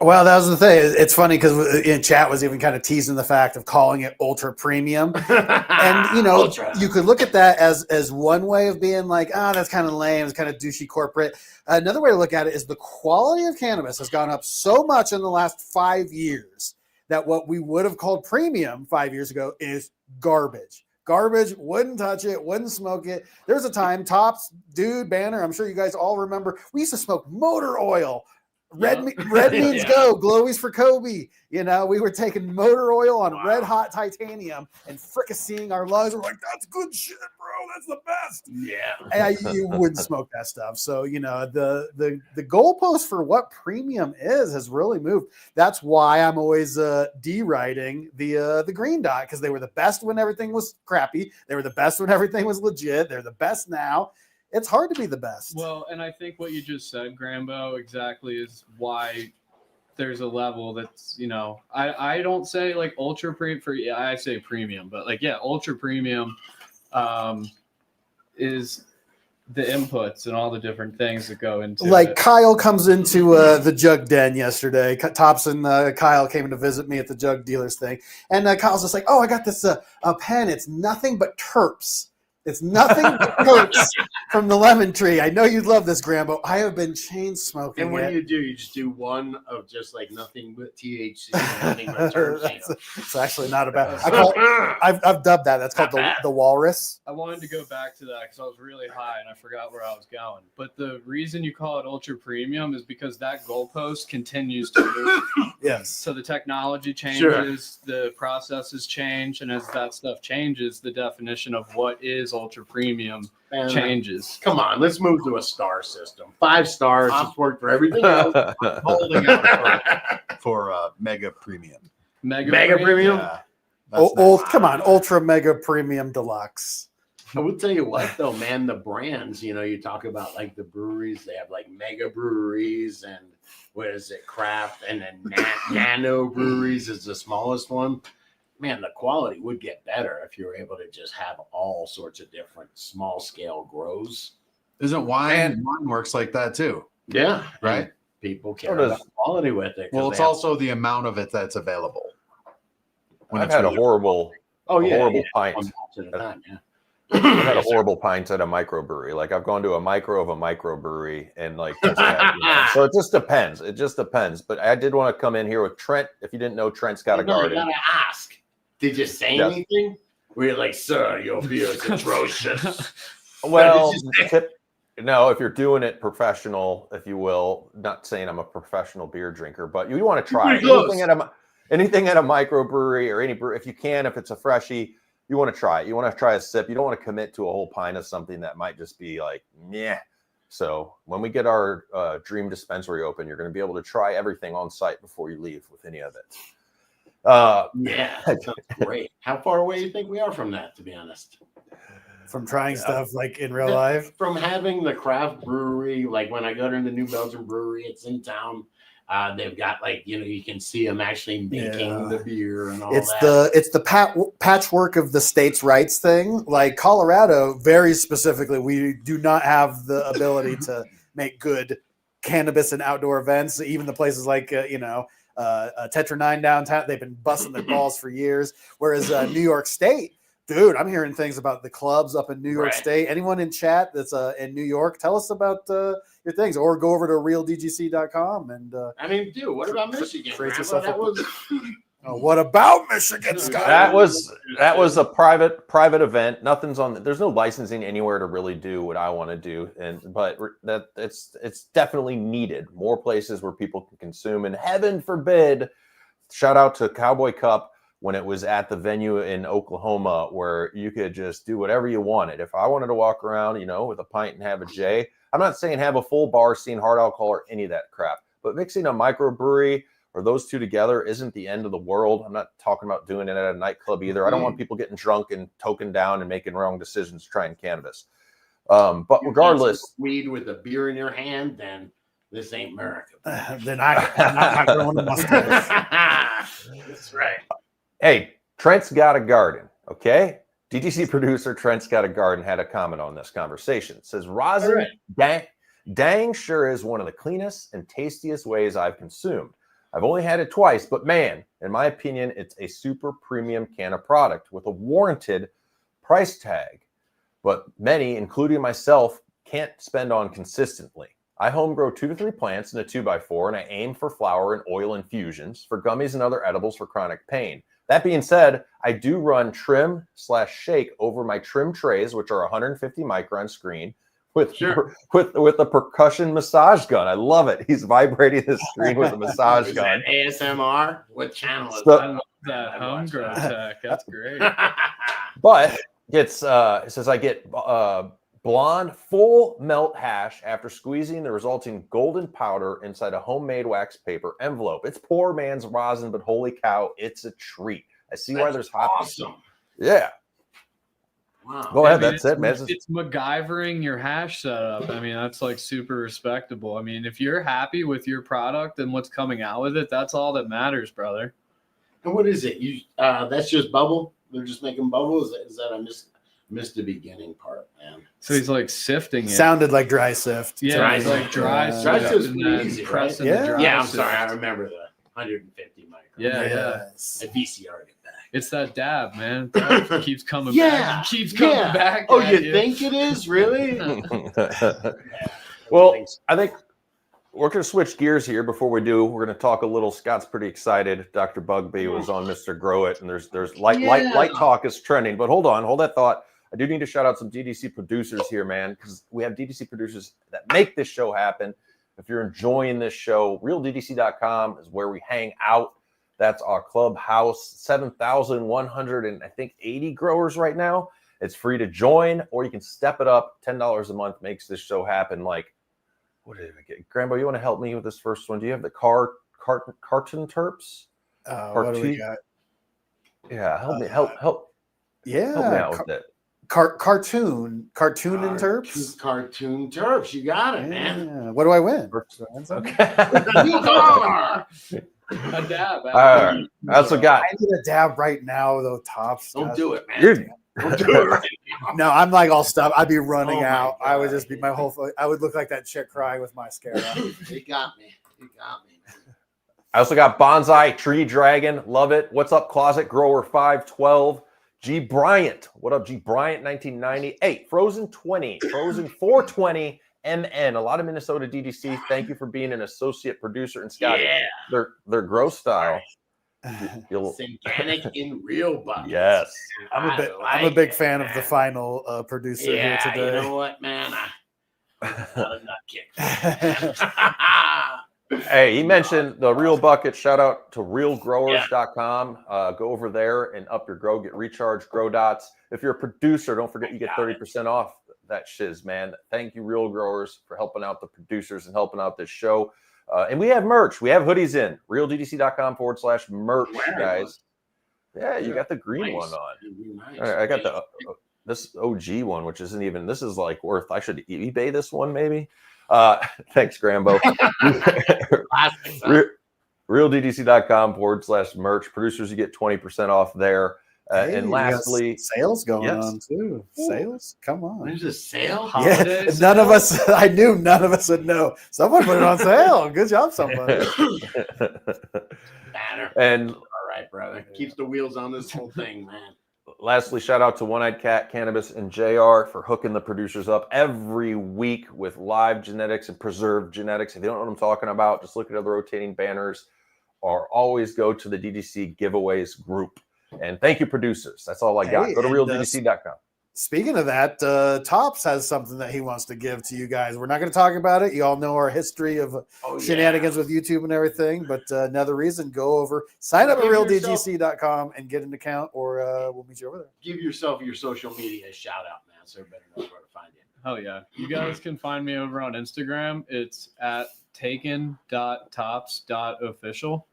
Well, that was the thing. It's funny because in chat was even kind of teasing the fact of calling it ultra premium. And you know, Ultra. you could look at that as one way of being like, that's kind of lame, it's kind of douchey corporate. Another way to look at it is the quality of cannabis has gone up so much in the last 5 years that what we would have called premium 5 years ago is garbage. Garbage, wouldn't touch it, wouldn't smoke it. There was a time, Tops, Dude, Banner, I'm sure you guys all remember, we used to smoke motor oil. Red means go, glowies for Kobe. You know, we were taking motor oil on red hot titanium and fricasseeing our lungs. We're like, that's good shit, bro. That's the best. Yeah. And you wouldn't smoke that stuff. So, you know, the goalpost for what premium is has really moved. That's why I'm always deriding the green dot, because they were the best when everything was crappy. They were the best when everything was legit. They're the best now. It's hard to be the best. Well, and I think what you just said, Grambo, exactly is why there's a level that's, you know, I don't say like ultra premium I say premium, but like, yeah, ultra premium is the inputs and all the different things that go into it. Kyle comes into the jug den yesterday. Tops and Kyle came to visit me at the jug dealers thing. And Kyle's just like, I got this a pen. It's nothing but terps. It's nothing but terps from the lemon tree. I know you'd love this, Grambo. I have been chain smoking. And when you do, you just do one of just like nothing but THC and nothing but terps. It's actually not a bad. I've dubbed that. That's called the walrus. I wanted to go back to that because I was really high and I forgot where I was going. But the reason you call it ultra premium is because that goalpost continues to move. Yes. So the technology changes, the processes change, and as that stuff changes, the definition of what is ultra premium changes. Come on, let's move to a star system. 5 stars. It's worked for everything else. Holding out for mega premium. Mega premium? Yeah, Come on, ultra mega premium deluxe. I will tell you what, though, man, the brands, you know, you talk about like the breweries, they have like mega breweries and what is it, craft, and then nano breweries is the smallest one. Man, the quality would get better if you were able to just have all sorts of different small scale grows. Isn't wine works like that too? Yeah. Right. And people care about quality with it. Well, it's also the amount of it that's available. I've had a horrible pint. I've had a horrible pint at a microbrewery. Like I've gone to a microbrewery and like, so it just depends. It just depends. But I did want to come in here with Trent. If you didn't know, Trent's got a garden. I gotta ask. Did you say anything? Were you like, sir, your beer is atrocious? Well, no, if you're doing it professional, if you will, not saying I'm a professional beer drinker, but you want to try anything at a microbrewery or any brewery, if you can, if it's a freshie, you want to try it. You want to try a sip. You don't want to commit to a whole pint of something that might just be like, meh. So when we get our dream dispensary open, you're going to be able to try everything on site before you leave with any of it. Yeah, that sounds great. How far away do you think we are from that, to be honest? From trying stuff like in real life? From having the craft brewery, like when I go to the New Belgium Brewery, it's in town. They've got like, you know, you can see them actually making the beer and all that. It's the patchwork of the states' rights thing. Like Colorado, very specifically, we do not have the ability to make good cannabis and outdoor events. Even the places like, Tetra 9 downtown, they've been busting their balls for years. Whereas New York State, dude, I'm hearing things about the clubs up in New York State. Anyone in chat that's in New York, tell us about your things, or go over to realdgc.com and. Dude, what about Michigan? What about Michigan, Scott? That was a private event. Nothing's on. There's no licensing anywhere to really do what I want to do, but it's definitely needed. More places where people can consume, and heaven forbid, shout out to Cowboy Cup when it was at the venue in Oklahoma where you could just do whatever you wanted. If I wanted to walk around, with a pint and have a J, I'm not saying have a full bar scene, hard alcohol, or any of that crap, but mixing a microbrewery or those two together isn't the end of the world. I'm not talking about doing it at a nightclub either. I don't want people getting drunk and token down and making wrong decisions trying cannabis. But regardless, weed with a beer in your hand, then this ain't America. Then I'm not growing a mustache. That's right. Hey, Trent's got a garden, okay? DTC producer Trent's got a garden had a comment on this conversation. It says, rosin dang sure is one of the cleanest and tastiest ways I've consumed. I've only had it twice, but man, in my opinion, it's a super premium can of product with a warranted price tag. But many, including myself, can't spend on consistently. I home grow 2 to 3 plants in a 2x4, and I aim for flower and oil infusions for gummies and other edibles for chronic pain. That being said, I do run trim/shake over my trim trays, which are 150 micron screen with a percussion massage gun. I love it. He's vibrating the screen with a massage gun. ASMR? What channel is So- that? I love that homegrown tech. That's great. But it says I get blonde full melt hash after squeezing the resulting golden powder inside a homemade wax paper envelope. It's poor man's rosin, but holy cow, it's a treat. I see why there's hot. Awesome. Yeah. Wow. Go ahead. I mean, That's it, man. It's MacGyvering your hash setup. I mean, that's like super respectable. I mean, if you're happy with your product and what's coming out with it, that's all that matters, brother. And what is it? You that's just bubble? They're just making bubbles? Is that I missed the beginning part, man. So he's like sifting it. Sounded like dry sift. Yeah, Dry it's like sift. dry Dry sift sift's and pretty then easy, right? pressing Yeah. the dry Yeah, I'm sift. sorry. I remember the 150 microns. Yeah, yeah. Yes. I VCR'd it back. It's that dab, man. That keeps coming Yeah, back. Keeps coming yeah. back. Oh, at you think it is? Really? Well, I think we're going to switch gears here. Before we do, we're going to talk a little. Scott's pretty excited. Dr. Bugby was on Mr. Grow It, and there's light talk is trending. But hold that thought. I do need to shout out some DDC producers here, man, because we have DDC producers that make this show happen. If you're enjoying this show, realddc.com is where we hang out. That's our clubhouse, 7,100 and I think 80 growers right now. It's free to join, or you can step it up. $10 a month makes this show happen. Like, what did I get? Grambo, you want to help me with this first one? Do you have the carton terps? What do we got? Yeah, help me. Help Yeah. me out with it. Cartoon and terps. Cartoon terps. You got it, man. Yeah. What do I win? Okay. You are. A dab. All right. I also got. I need a dab right now, though. Tops. Don't do it, man. You're, Don't do it right now. No, I'm like all stuff. I'd be running Oh my out. I would God. just be my whole. I would look like that chick crying with mascara. You got me. You got me, man. I also got Bonsai Tree Dragon. Love it. What's up, Closet Grower 512? G Bryant. What up, G Bryant 1990? Hey, Frozen 20, Frozen 420 MN. A lot of Minnesota DDC. Thank you for being an associate producer. And Scotty, Yeah. their grow style. You'll, Synganic in real buckets. yes. I'm a like big it, fan of the man. final producer here Yeah, today. you know what, man? I'm not a nut kick. Hey, he mentioned the Real Bucket. Shout out to realgrowers.com. Go over there and up your grow. Get recharged grow dots. If you're a producer, don't forget you get 30% off that shiz, man. Thank you, Real Growers, for helping out the producers and helping out this show. And we have merch. We have hoodies in. realddc.com/merch, guys. Yeah, you got the green one on. Nice. All right, I got the this OG one, which isn't even. This is like worth. I should eBay this one, maybe. Thanks, Grambo. realddc.com/merch. Producers, you get 20% off there. Hey, And you got lastly, sales going yes. on too. Sales, come on. There's a sale. Yeah, Holiday none of us. I knew none of us would know. Someone put it on sale. Good job, somebody. Banner. and All right, brother. Keeps the wheels on this whole thing, man. lastly, shout out to One-Eyed Cat, Cannabis, and JR for hooking the producers up every week with live genetics and preserved genetics. If you don't know what I'm talking about, just look at the rotating banners or always go to the DDC giveaways group. And thank you, producers. That's all I got. Hey, Go to and, realddc.com. Speaking of that, Tops has something that he wants to give to you guys. We're not going to talk about it. You all know our history of shenanigans with YouTube and everything. But another reason, go over, sign up at Give yourself- realddc.com and get an account, or we'll meet you over there. Give yourself your social media a shout out, man, so everybody knows where to find you. Hell yeah. You guys can find me over on Instagram. It's at takin.tops.official.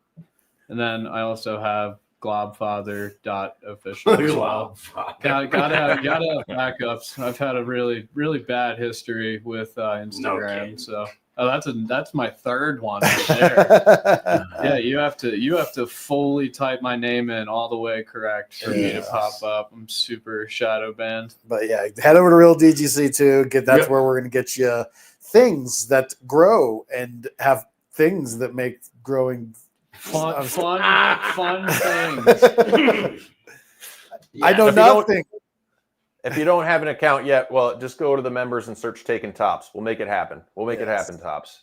And then I also have globfather.official as well. Gotta have backups. I've had a really, really bad history with Instagram. kidding. So that's my third one right there. Yeah, you have to fully type my name in all the way correct for me to Yes. pop up. I'm super shadow banned. But yeah, head over to Real DGC too. That's Yep. where we're going to get you things that grow and have things that make growing Fun things. I know If you don't- nothing. If you don't have an account yet, well, just go to the members and search Takin Tops. We'll make it happen. We'll make it happen, Tops.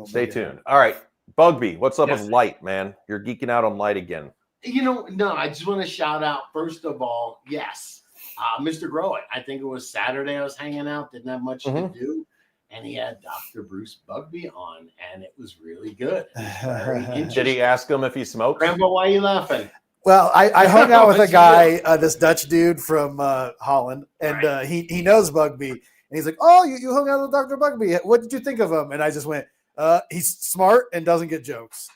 Stay tuned. All right. Bugby, what's up with light, man? You're geeking out on light again. No, I just want to shout out, first of all, yes, Mr. Grow It. I think it was Saturday I was hanging out, didn't have much to do. And he had Dr. Bruce Bugby on, and it was really good. Did he ask him if he smokes? Grambo, why are you laughing? Well, I hung out with a guy, this Dutch dude from Holland, and he knows Bugby. And he's like, "Oh, you hung out with Dr. Bugby. What did you think of him?" And I just went, "He's smart and doesn't get jokes."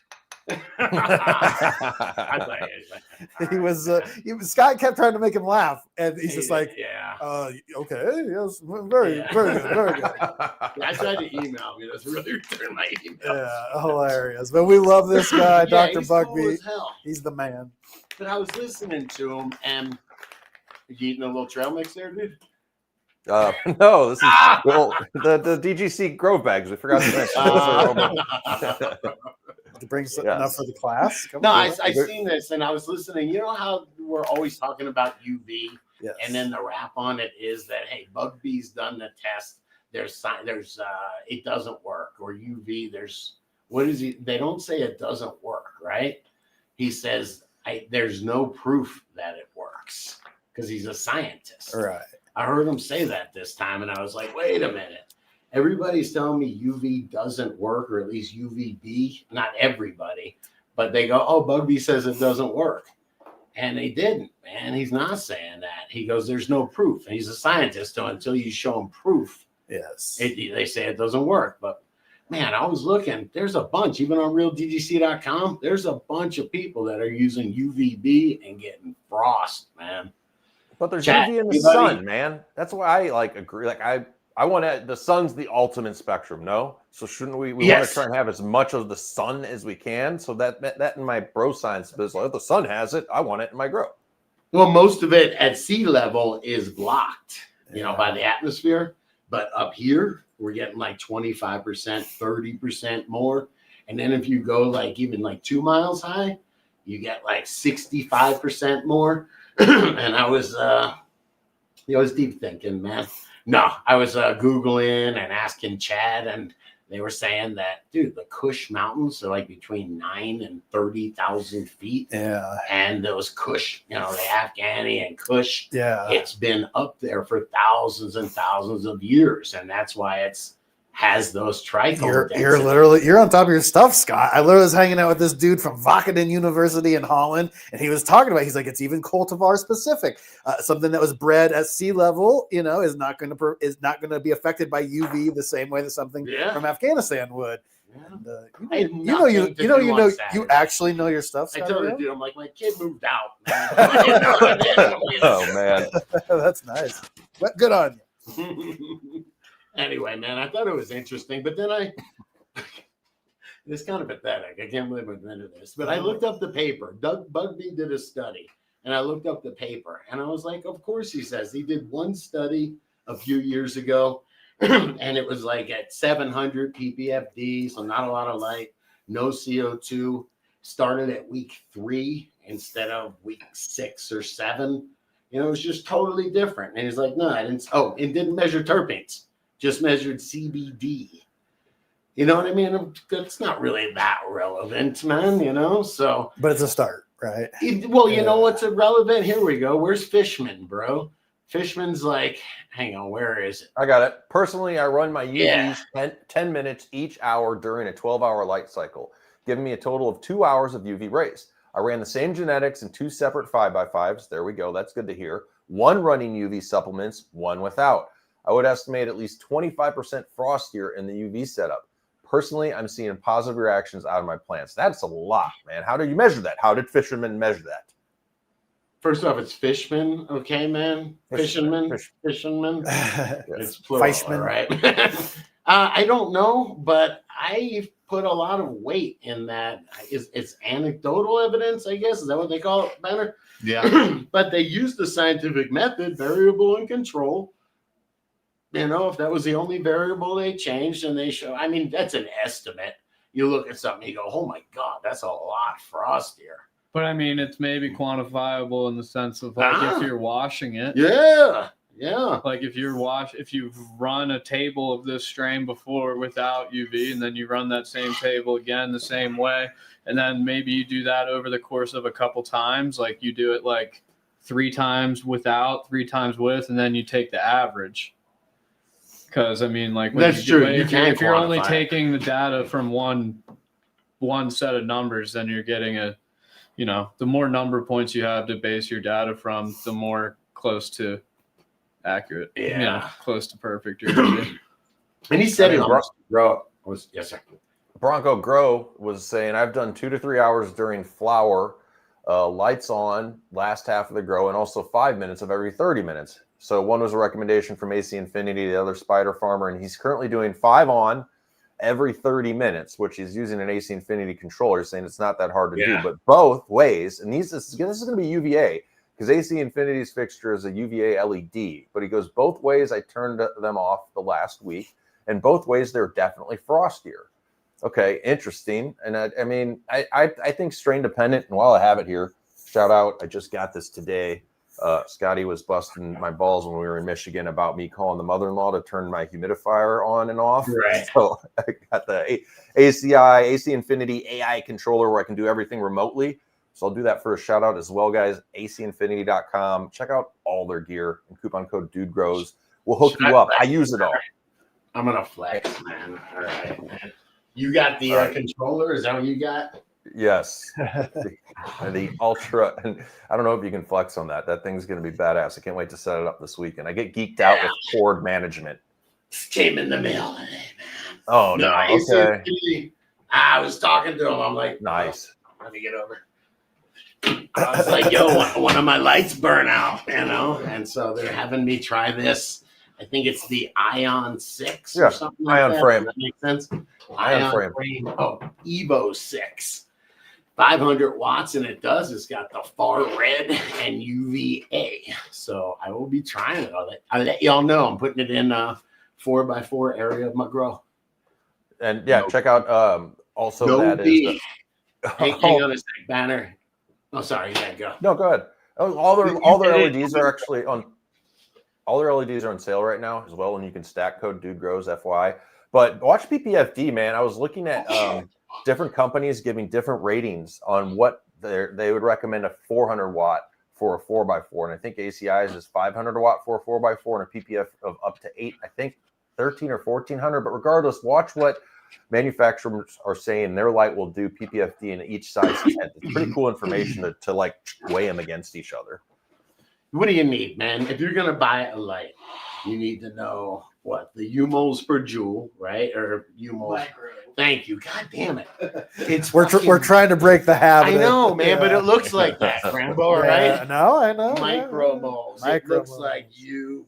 He was Scott kept trying to make him laugh, and he's just like, okay, yes, very good, very good. I tried to email me. That's really return my email. Yeah, hilarious. But we love this guy, Dr. He's Bugby. cool as hell. He's the man. But I was listening to him, and you eating a little trail mix there, dude? No, this is the DGC Grove bags. We forgot to mention. To bring enough for the class. I seen this, and I was listening. You know how we're always talking about UV, and then the wrap on it is that, hey, Bugby's done the test. There's it doesn't work, or UV. They don't say it doesn't work, right? He says there's no proof that it works because he's a scientist. Right. I heard him say that this time, and I was like, wait a minute. Everybody's telling me UV doesn't work, or at least UVB. Not everybody, but they go, oh, Bugby says it doesn't work. And they didn't, man. He's not saying that. He goes, there's no proof. And he's a scientist, so until you show him proof, they say it doesn't work. But, man, I was looking. There's a bunch, even on realdgc.com, there's a bunch of people that are using UVB and getting frost, man. But there's UV in the sun, man. That's why I agree. I want the sun's the ultimate spectrum, no? So shouldn't we want to try and have as much of the sun as we can? So that in my bro science business, if the sun has it, I want it in my grow. Well, most of it at sea level is blocked, by the atmosphere. But up here, we're getting 25%, 30% more. And then if you go even 2 miles high, you get 65% more. And I was deep thinking, man. No, I was Googling and asking Chad, and they were saying that, dude, the Kush Mountains are between 9,000 and 30,000 feet. Yeah. And those Kush, the Afghani and Kush, it's been up there for thousands and thousands of years. And that's why it's has those trichome. You're on top of your stuff, Scott. I literally was hanging out with this dude from Wageningen University in Holland, and he was talking about. He's like, it's even cultivar specific. Something that was bred at sea level, is not going to be affected by UV the same way that something from Afghanistan would. Yeah. And, you actually know your stuff, Scott. I told the dude, I'm like, my kid moved out. Oh man, that's nice. But good on you. Anyway, man, I thought it was interesting, but then it's kind of pathetic. I can't believe I'm into this, but I looked up the paper. Doug Bugby did a study, and I looked up the paper, and I was like, of course he says. He did one study a few years ago, and it was at 700 ppfd, so not a lot of light, no CO2. Started at week 3 instead of week 6 or 7. It was just totally different. And he's like, no, I didn't. Oh, it didn't measure terpenes. Just measured CBD. You know what I mean? It's not really that relevant, man, so. But it's a start, right? You know what's irrelevant? Here we go. Where's Fishman, bro? Fishman's hang on, where is it? I got it. Personally, I run my UVs 10 minutes each hour during a 12-hour light cycle, giving me a total of 2 hours of UV rays. I ran the same genetics in 2 separate 5x5s. There we go. That's good to hear. 1 running UV supplements, 1 without. I would estimate at least 25% frostier in the UV setup. Personally, I'm seeing positive reactions out of my plants. That's a lot, man. How do you measure that? How did Fisherman measure that? First off, it's Fishman, okay, man? Fisherman. It's plural, Fishman. Right? I don't know, but I put a lot of weight in that. It's anecdotal evidence, I guess. Is that what they call it, Banner? Yeah. But they used the scientific method, variable and control. If that was the only variable they changed, and they show, that's an estimate. you look at something, you go, oh my God, that's a lot frostier. But I mean, it's maybe quantifiable in the sense of like if you're washing it. Yeah. Like if you've run a table of this strain before without UV, and then you run that same table again the same way, and then maybe you do that over the course of a couple times, like you do it like 3 times without, 3 times with, and then you take the average. Because I mean, like when that's true. If you're only taking the data from one set of numbers, then you're getting the more number points you have to base your data from, the more close to accurate, close to perfect you're gonna be. And he said yes, sir. Bronco Grow was saying, I've done 2 to 3 hours during flower, lights on, last half of the grow, and also 5 minutes of every 30 minutes. So one was a recommendation from AC Infinity, the other Spider Farmer, and he's currently doing 5 on every 30 minutes, which he's using an AC Infinity controller, saying it's not that hard to do, but both ways. And this is going to be UVA, because AC Infinity's fixture is a UVA LED, but he goes both ways. I turned them off the last week, and both ways they're definitely frostier. Okay, interesting. And I think strain dependent. And while I have it here, shout out, I just got this today. Scotty was busting my balls when we were in Michigan about me calling the mother-in-law to turn my humidifier on and off. Right. So I got the AC Infinity AI controller where I can do everything remotely. So I'll do that for a shout out as well, guys. ACinfinity.com. Check out all their gear, and coupon code DudeGrows will hook you up. I use it all. I'm gonna flex, man. All right, man. You got the controller? Is that what you got? Yes. the Ultra. And I don't know if you can flex on that. That thing's going to be badass. I can't wait to set it up this weekend. I get geeked out with cord management. Came in the mail today, man. Oh, no. Okay. I was talking to him. I'm like, nice. Let me get over. I was like, yo, one of my lights burn out, and so they're having me try this. I think it's the Ion 6 or something like that. Frame. Does that make sense? Ion frame. Oh, Evo 6. 500 watts, and it's got the far red and UVA. So I will be trying it. I'll let y'all know. I'm putting it in a 4x4 area of my grow. And check out also that is hang on a sec, Banner. Oh, sorry, yeah, go. No, go ahead. All their LEDs are actually on. All their LEDs are on sale right now as well, and you can stack code DudeGrows FY. But watch PPFD, man. I was looking at different companies giving different ratings on what they would recommend a 400 watt for a 4x4, and I think ACI's is 500 watt for a 4x4 and a PPF of up to 8. I think 13 or 1400. But regardless, watch what manufacturers are saying their light will do PPFD in each size tent. It's pretty cool information to like weigh them against each other. What do you need, man? If you're gonna buy a light, you need to know what the UMOs per joule, right? Or UMOs. Thank you. God damn it! We're trying to break the habit. I know, man, but it looks like that, Grambo, right? I know. Micromoles. It looks like you.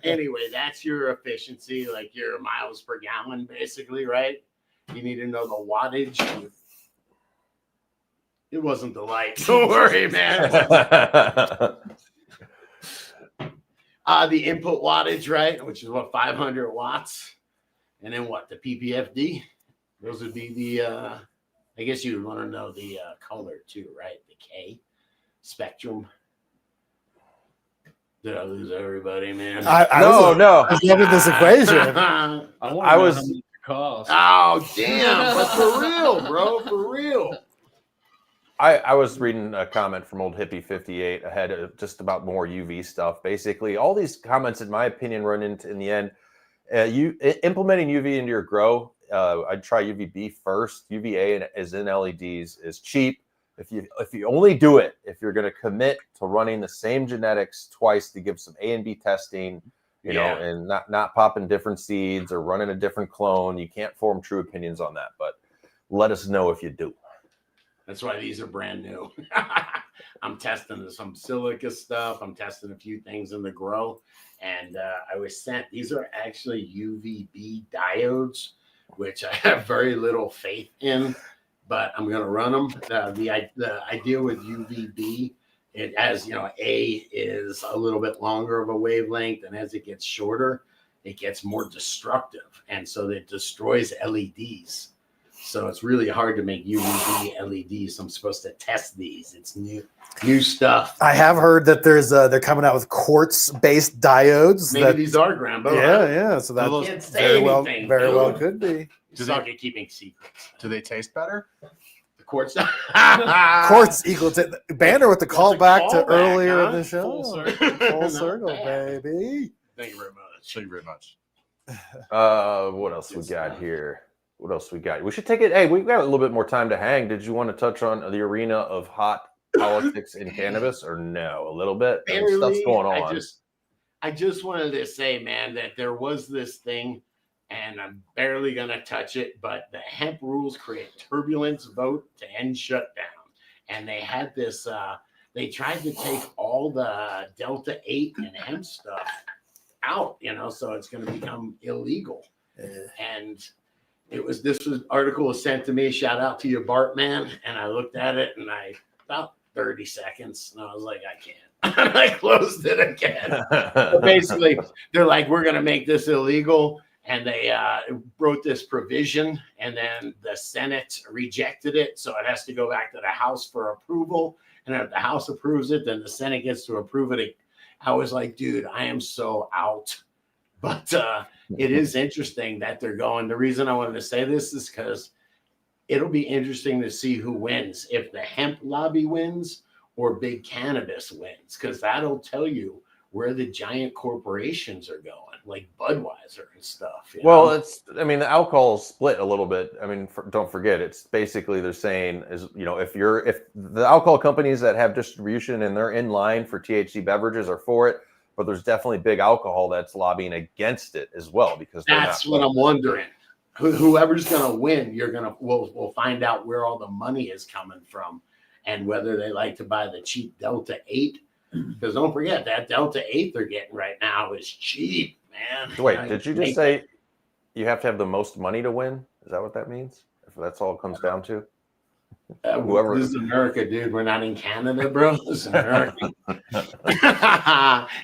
Anyway, that's your efficiency, like your miles per gallon, basically, right? You need to know the wattage. It wasn't the light. Don't worry, man. The input wattage, right? Which is 500 watts. And then the PPFD? Those would be the, I guess you would want to know the color too, right? The K spectrum. Did I lose everybody, man? No. I was loving this equation. I was. Oh, damn. But for real, bro. For real. I was reading a comment from old hippie 58 ahead of just about more UV stuff. Basically, all these comments, in my opinion, run into in the end. You implementing UV into your grow. I'd try UVB first. UVA is in LEDs is cheap. If you only do it if you're going to commit to running the same genetics twice to give some A and B testing, you know, and not popping different seeds or running a different clone. You can't form true opinions on that, but let us know if you do. That's why these are brand new. I'm testing some silica stuff. I'm testing a few things in the grow. And I was sent, these are actually UVB diodes, which I have very little faith in, but I'm going to run them. The idea with UVB, as you know, A is a little bit longer of a wavelength, and as it gets shorter, it gets more destructive. And so it destroys LEDs. So it's really hard to make UV LEDs. I'm supposed to test these. It's new stuff. I have heard that they're coming out with quartz-based diodes. Maybe these are Grambo. Yeah. So that Can't say anything, very dude. well could be. You suck at keeping secrets. Do they taste better? The quartz. Quartz equal to Banner with the callback to callback, earlier huh? in the show. Full circle. Full Not circle, bad. baby. Thank you very much. Thank you very much. What else we got here? What else we got? We should take it. Hey, we've got a little bit more time to hang. Did you want to touch on the arena of hot politics in cannabis, or no? A little bit. Barely. Stuff's going on. I just wanted to say, man, that there was this thing, and I'm barely gonna touch it, but the hemp rules create turbulence vote to end shutdown. And they had this they tried to take all the Delta 8 and hemp stuff out, so it's gonna become illegal. And this article was sent to me. Shout out to you, Bartman. And I looked at it and about 30 seconds, and I was like, I can't. And I closed it again. But basically, they're like, we're going to make this illegal. And they wrote this provision, and then the Senate rejected it. So it has to go back to the House for approval. And if the House approves it, then the Senate gets to approve it. I was like, dude, I am so out. But it is interesting that they're going. The reason I wanted to say this is because it'll be interesting to see who wins, if the hemp lobby wins or big cannabis wins, because that'll tell you where the giant corporations are going, like Budweiser and stuff. Well, the alcohol is split a little bit. I mean, don't forget, it's basically they're saying is, if the alcohol companies that have distribution and they're in line for THC beverages are for it, but there's definitely big alcohol that's lobbying against it as well, because that's what I'm wondering. Whoever's going to win, we'll find out where all the money is coming from, and whether they like to buy the cheap Delta 8. Because don't forget, that Delta 8 they're getting right now is cheap, man. Wait, did you just say you have to have the most money to win? Is that what that means? If that's all it comes down to? Whoever. This is America, dude. We're not in Canada, bro. This is America.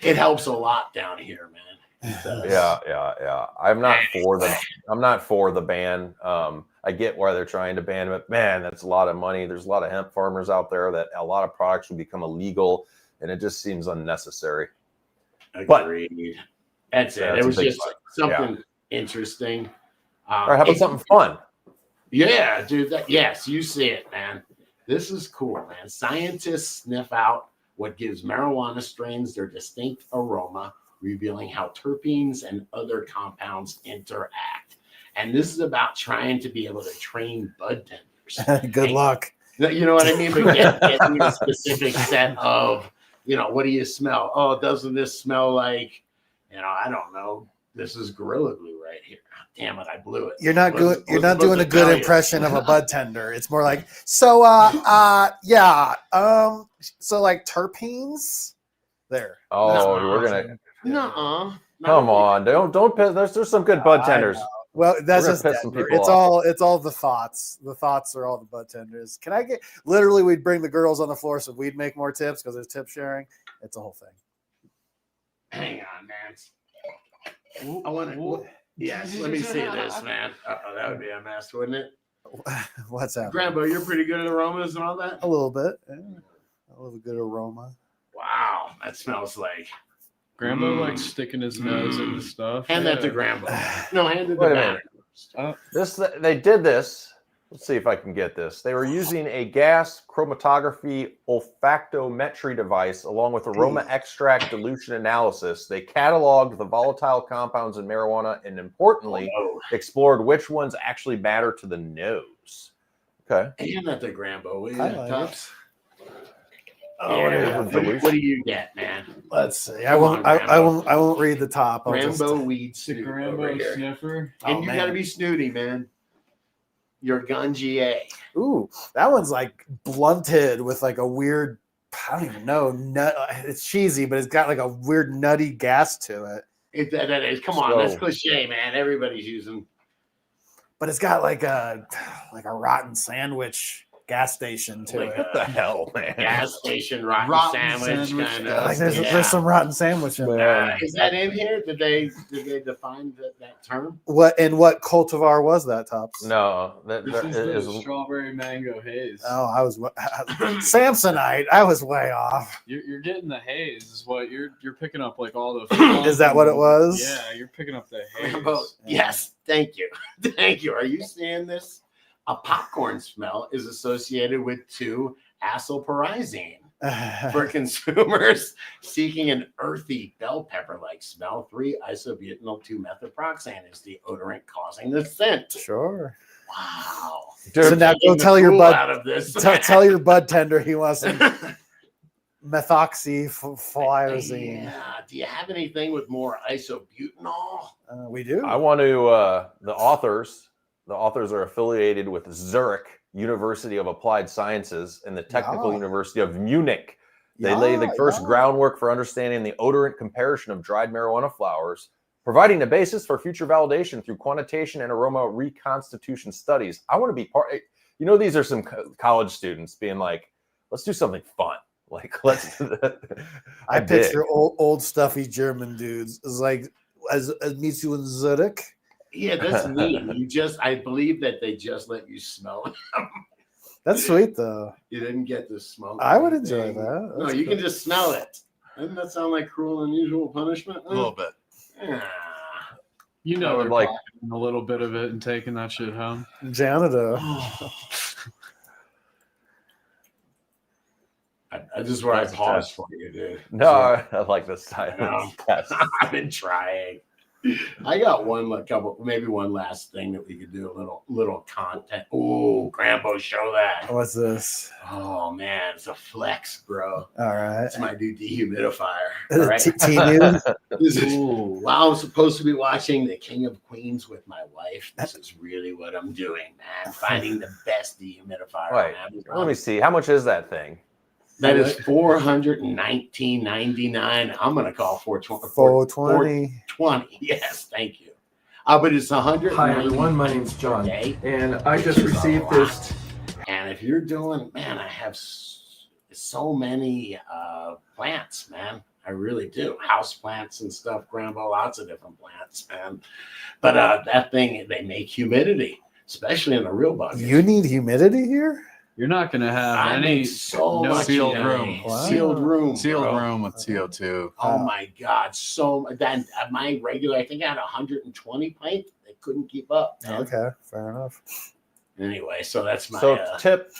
It helps a lot down here, man. Yeah. I'm not for the ban. I get why they're trying to ban it, but man, that's a lot of money. There's a lot of hemp farmers out there that a lot of products will become illegal, and it just seems unnecessary. Agreed. That's it. It was just something interesting. All right, how about something fun? Yeah, dude. Yes, you see it, man. This is cool, man. Scientists sniff out what gives marijuana strains their distinct aroma, revealing how terpenes and other compounds interact. And this is about trying to be able to train bud tenders. Good luck. You know what I mean? But getting a specific set of, what do you smell? Oh, doesn't this smell like, I don't know. This is Gorilla Glue right here. Damn it, I blew it. You're not good. You're not doing a good impression of a bud tender. It's more like, so like terpenes. There. Oh, we're gonna. Nuh-uh. Come on, don't piss. There's some good bud tenders. Well, that's just piss some Denver. people It's all the thoughts. The thoughts are all the bud tenders. Can I get literally? We'd bring the girls on the floor so we'd make more tips because there's tip sharing. It's a whole thing. Hang on, man. I want to. Yes, let me see this, man. That would be a mess, wouldn't it? What's that? Grambo, you're pretty good at aromas and all that. A little bit. Yeah. A little good aroma. Wow, that smells like. Grambo likes sticking his nose into stuff. Hand that to Grambo. No, hand it to Banner. They did this. Let's see if I can get this. They were using a gas chromatography olfactometry device along with aroma extract dilution analysis. They cataloged the volatile compounds in marijuana and, importantly, explored which ones actually matter to the nose. Okay. Hand that to Grambo. What do you get, man? Let's see. I won't read the top. Grambo weed The snoot Grambo over here. sniffer. And you got to be snooty, man. Your Gangier. Ooh, that one's like blunted with like a weird, I don't even know, nut. It's cheesy, but it's got like a weird nutty gas to it. That is. Come on, that's cliche, man. Everybody's using. But it's got like a rotten sandwich gas station to Like it. What the hell, man? gas station rotten, Rotten sandwich, sandwich. kind Yeah, of. like there's some rotten sandwich in there. Is that in here? Did they define that term? What cultivar was that, Tops? No, This is the strawberry mango haze. Oh, I was Samsonite. I was way off. You're getting the haze. Is what you're picking up, like all the. Is that what it was? Yeah, you're picking up the haze. Grambo, yes, thank you. Thank you. Are you seeing this? A popcorn smell is associated with 2-acylpyrazine. For consumers seeking an earthy bell pepper-like smell, 3-isobutanol 2-methoproxane is the odorant causing the scent. Sure. Wow. Dude, So now Taking go the tell your cool bud. out of this. Tell your bud tender he wants some methoxyfluorescein. Yeah. Do you have anything with more isobutanol? We do. I want to. The authors are affiliated with Zurich University of Applied Sciences and the Technical Yeah. University of Munich. They lay the first groundwork for understanding the odorant comparison of dried marijuana flowers, providing the basis for future validation through quantitation and aroma reconstitution studies. I want to be part. You know, these are some college students being like, "Let's do something fun." Like, let's. I picture old stuffy German dudes as meets you in Zurich. Yeah, that's neat. I believe that they just let you smell it. That's sweet though. You didn't get to smoke. I would enjoy anything. that. No, That's you cool. can just smell it. Doesn't that sound like cruel and unusual punishment? A little bit. Ah. You I know would they're like- pocketing a little bit of it and taking that shit home. Janitor. I just where I That's a paused test. for you, dude. No, I like this silence. No. Yes. I've been trying. I got one last thing that we could do, a little content. Oh, Grambo, show that. What's this? Oh man, it's a flex, bro. All right. It's my new dehumidifier. All right. T-News? This is, while I'm supposed to be watching The King of Queens with my wife, this is really what I'm doing, man. Finding the best dehumidifier Right. on Amazon. Let me see. How much is that thing? That is $419.99. I'm gonna call 420. 420. 420. Yes, thank you. But it's 100. Hi everyone, my name's John, Day. and I just received this. And if you're doing, man, I have so many plants, man. I really do. House plants and stuff, Grambo, lots of different plants, man. But that thing, they make humidity, especially in the real bucket. You need humidity here? You're not going to have I any make so no much sealed humidity. room. Wow. Sealed room. Sealed bro. room with CO2. Oh my God. So then my regular, I think I had 120 pipe. They couldn't keep up. Man. Okay, fair enough. Anyway, so that's my Tip.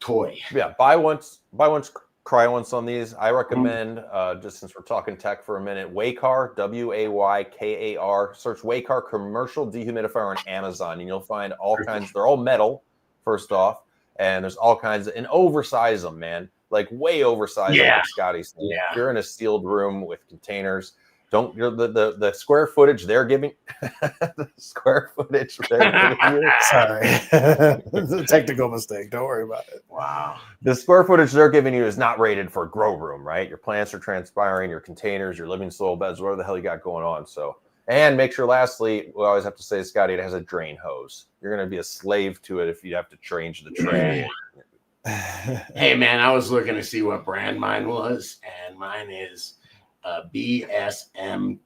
toy. Yeah, buy once, cry once on these. I recommend, just since we're talking tech for a minute, Waykar, Waykar. Search Waykar commercial dehumidifier on Amazon, and you'll find all kinds. They're all metal, first off, and there's all kinds and oversize them, man. Like way oversized. Yeah. Like Scotty's. Yeah. If you're in a sealed room with containers, the square footage they're giving. The square footage they're giving you. Sorry. It's a technical mistake. Don't worry about it. Wow. The square footage they're giving you is not rated for grow room, right? Your plants are transpiring, your containers, your living soil beds, whatever the hell you got going on. So, and make sure, lastly, we always have to say, Scotty, it has a drain hose. You're going to be a slave to it if you have to change the tray. Hey, man, I was looking to see what brand mine was, and mine is BSMTEK.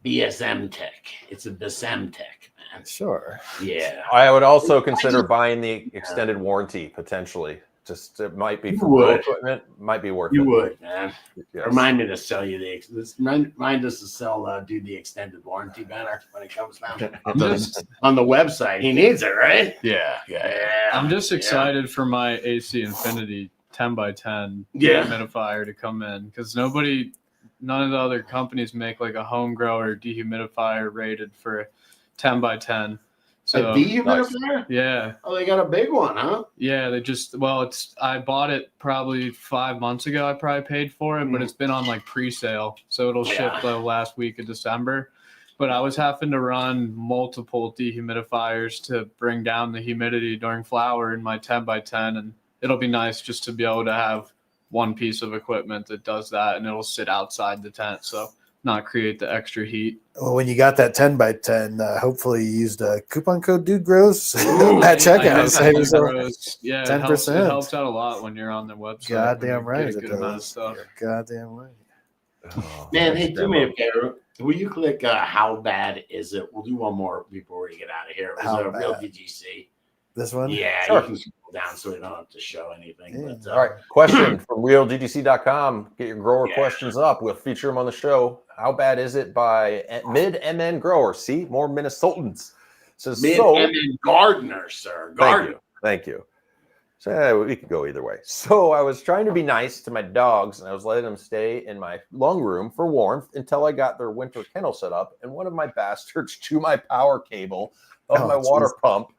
BSM Tech. It's a BSM Tech, man. Sure. Yeah. I would also consider buying the extended warranty potentially. Just it might be You for would. equipment, might be worth You it. would, man. Yes. Remind me to sell you remind us to sell do the extended warranty banner when it comes down on the website. He needs it, right? Yeah. I'm just excited for my AC Infinity 10x10 Yeah. dehumidifier to come in because none of the other companies make like a home grower dehumidifier rated for 10x10. So A dehumidifier? yeah, Oh, they got a big one, huh? yeah, I bought it probably 5 months ago. I probably paid for it, but it's been on like pre-sale, so it'll ship Yeah. the last week of December. But I was having to run multiple dehumidifiers to bring down the humidity during flower in my 10x10, and it'll be nice just to be able to have one piece of equipment that does that, and it'll sit outside the tent. So not create the extra heat. Well, when you got that 10 by 10, hopefully you used a coupon code Dude Gross at I checkout. guess Save Dude yourself Gross, yeah, 10%. It helps out a lot when you're on the website. Goddamn when you right. get a It good amount of does. stuff. You're goddamn right. Oh, Man, thanks, hey, do me Grambo. a favor. Will you click how bad is it? We'll do one more before we get out of here. It was How a real bad? DGC. This one? Yeah, Sure. you can scroll down so we don't have to show anything. Yeah. But, All right, question from realddgc.com. Get your grower Yeah. questions up. We'll feature them on the show. How bad is it by mid MN grower? See, more Minnesotans. Says Mid so. and then Gardner, sir. Gardner. Thank you. So we could go either way. So I was trying to be nice to my dogs, and I was letting them stay in my lung room for warmth until I got their winter kennel set up, and one of my bastards chewed my power cable of my water pump.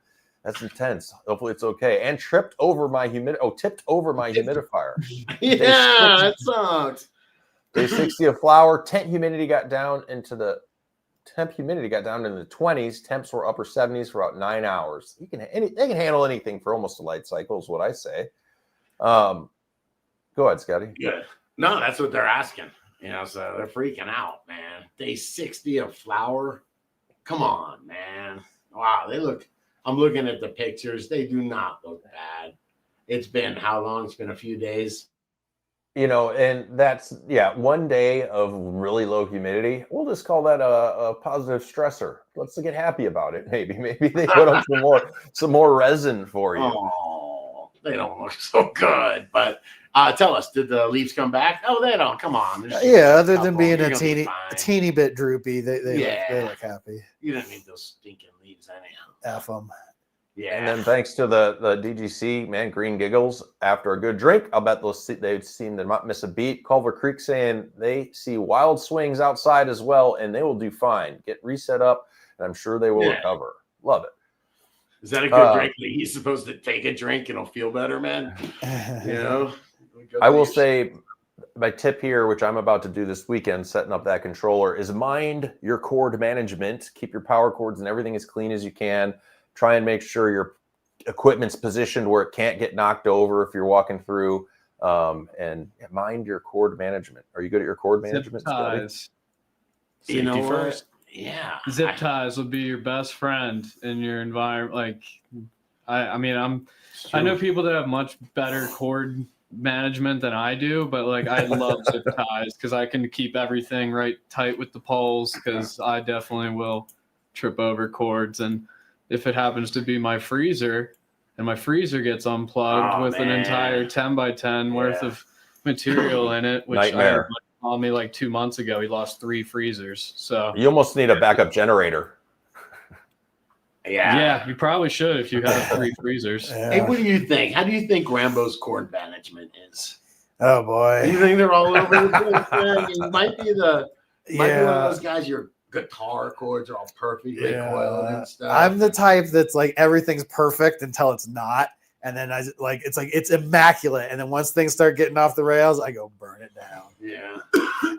That's intense. Hopefully it's okay. And tipped over my humidifier. Yeah, that sucks. Day 60 of flower. Temp humidity got down into the 20s. Temps were upper 70s for about 9 hours. They can handle anything for almost a light cycle, is what I say. Go ahead, Scotty. Good. No, that's what they're asking. So they're freaking out, man. Day 60 of flower. Come on, man. Wow, I'm looking at the pictures. They do not look bad. It's been how long? It's been a few days. And that's, 1 day of really low humidity. We'll just call that a positive stressor. Let's get happy about it. Maybe they put up some more resin for you. Oh, they don't look so good. But tell us, did the leaves come back? Oh, they don't. Come on. Other than being You're a gonna be fine. teeny bit droopy, they look happy. You don't need those stinking leaves anyhow. F them. Yeah. And then thanks to the DGC, man, green giggles. After a good drink, I'll bet they've seen them not miss a beat. Culver Creek saying they see wild swings outside as well, and they will do fine. Get reset up, and I'm sure they will recover. Love it. Is that a good drink? He's supposed to take a drink and he'll feel better, man. I will say my tip here, which I'm about to do this weekend, setting up that controller, is mind your cord management. Keep your power cords and everything as clean as you can. Try and make sure your equipment's positioned where it can't get knocked over if you're walking through. And mind your cord management. Are you good at your cord management? Zip ties. Safety first. Yeah. Zip ties will be your best friend in your environment. Like, I know people that have much better cord management than I do, but like I love zip ties because I can keep everything right tight with the poles because I definitely will trip over cords. And if it happens to be my freezer and my freezer gets unplugged with an entire 10 by 10 worth of material in it, which Nightmare. told me like 2 months ago, he lost 3 freezers. So You almost need a backup generator. Yeah. you probably should if you have 3 freezers. Hey, what do you think? How do you think Grambo's cord management is? Oh Do boy. you think they're all over the place? Man? You might be one Yeah. of those guys. Your guitar chords are all perfectly coiled and stuff. I'm the type that's like everything's perfect until it's not, and then it's immaculate, and then once things start getting off the rails, I go burn it down. Yeah.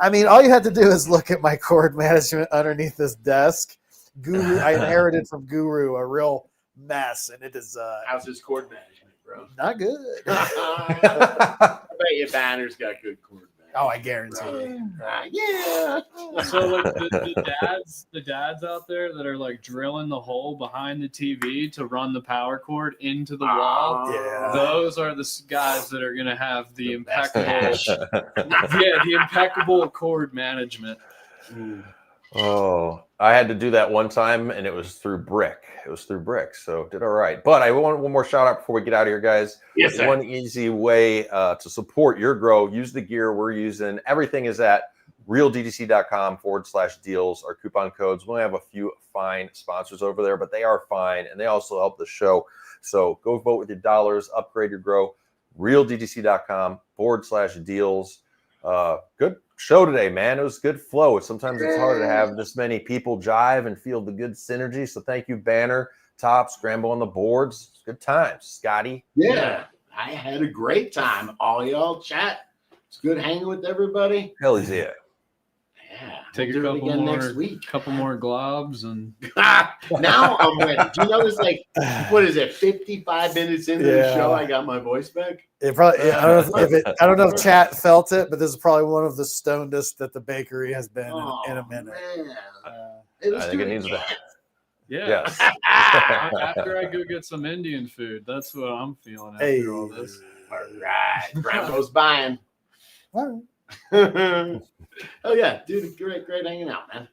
I mean, all you have to do is look at my cord management underneath this desk. Guru, I inherited from Guru a real mess, and it is How's his cord management, bro? not good. I bet your banner's got good cord management. Oh, I guarantee you. Yeah. So like the dads out there that are like drilling the hole behind the TV to run the power cord into the wall. Yeah. Those are the guys that are going to have the best impeccable, hash. the impeccable cord management. Oh, I had to do that one time, and it was through brick. So did all right. But I want one more shout out before we get out of here, guys. Yes, sir. One easy way to support your grow, use the gear we're using. Everything is at realddgc.com/deals. Our coupon codes. We only have a few fine sponsors over there, but they are fine, and they also help the show. So go vote with your dollars, upgrade your grow. realddgc.com/deals. Good show today, man. It was good flow. Sometimes it's hard to have this many people jive and feel the good synergy. So thank you, Banner, Tops, Grambo on the boards. Good times, Scotty. Yeah. I had a great time. All y'all chat. It's good hanging with everybody. Hell yeah. Yeah. Take we'll a do it couple again more, next week. couple more globs, and Now I'm ready. Do you notice, like, what is it, 55 minutes into the show, I got my voice back? It probably. I don't know if chat felt it, but this is probably one of the stonedest that the bakery has been in a minute. Man. I think it needs that. yeah. Yes. After I go get some Indian food, that's what I'm feeling after Hey. all this. All right. Grambo's buying. All right. Oh, yeah. Dude, great hanging out, man.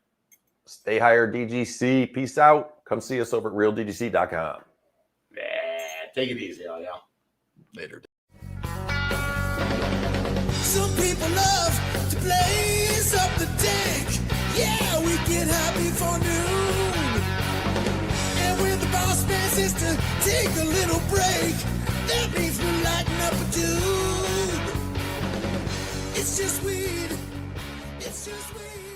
Stay higher, DGC. Peace out. Come see us over at realdgc.com. Yeah. Take it easy, all y'all. Later. Some people love to blaze up the deck. Yeah, we get high before noon. And when the boss man says to take a little break, that means we're lighting up a dude. It's just weed. It's just weed.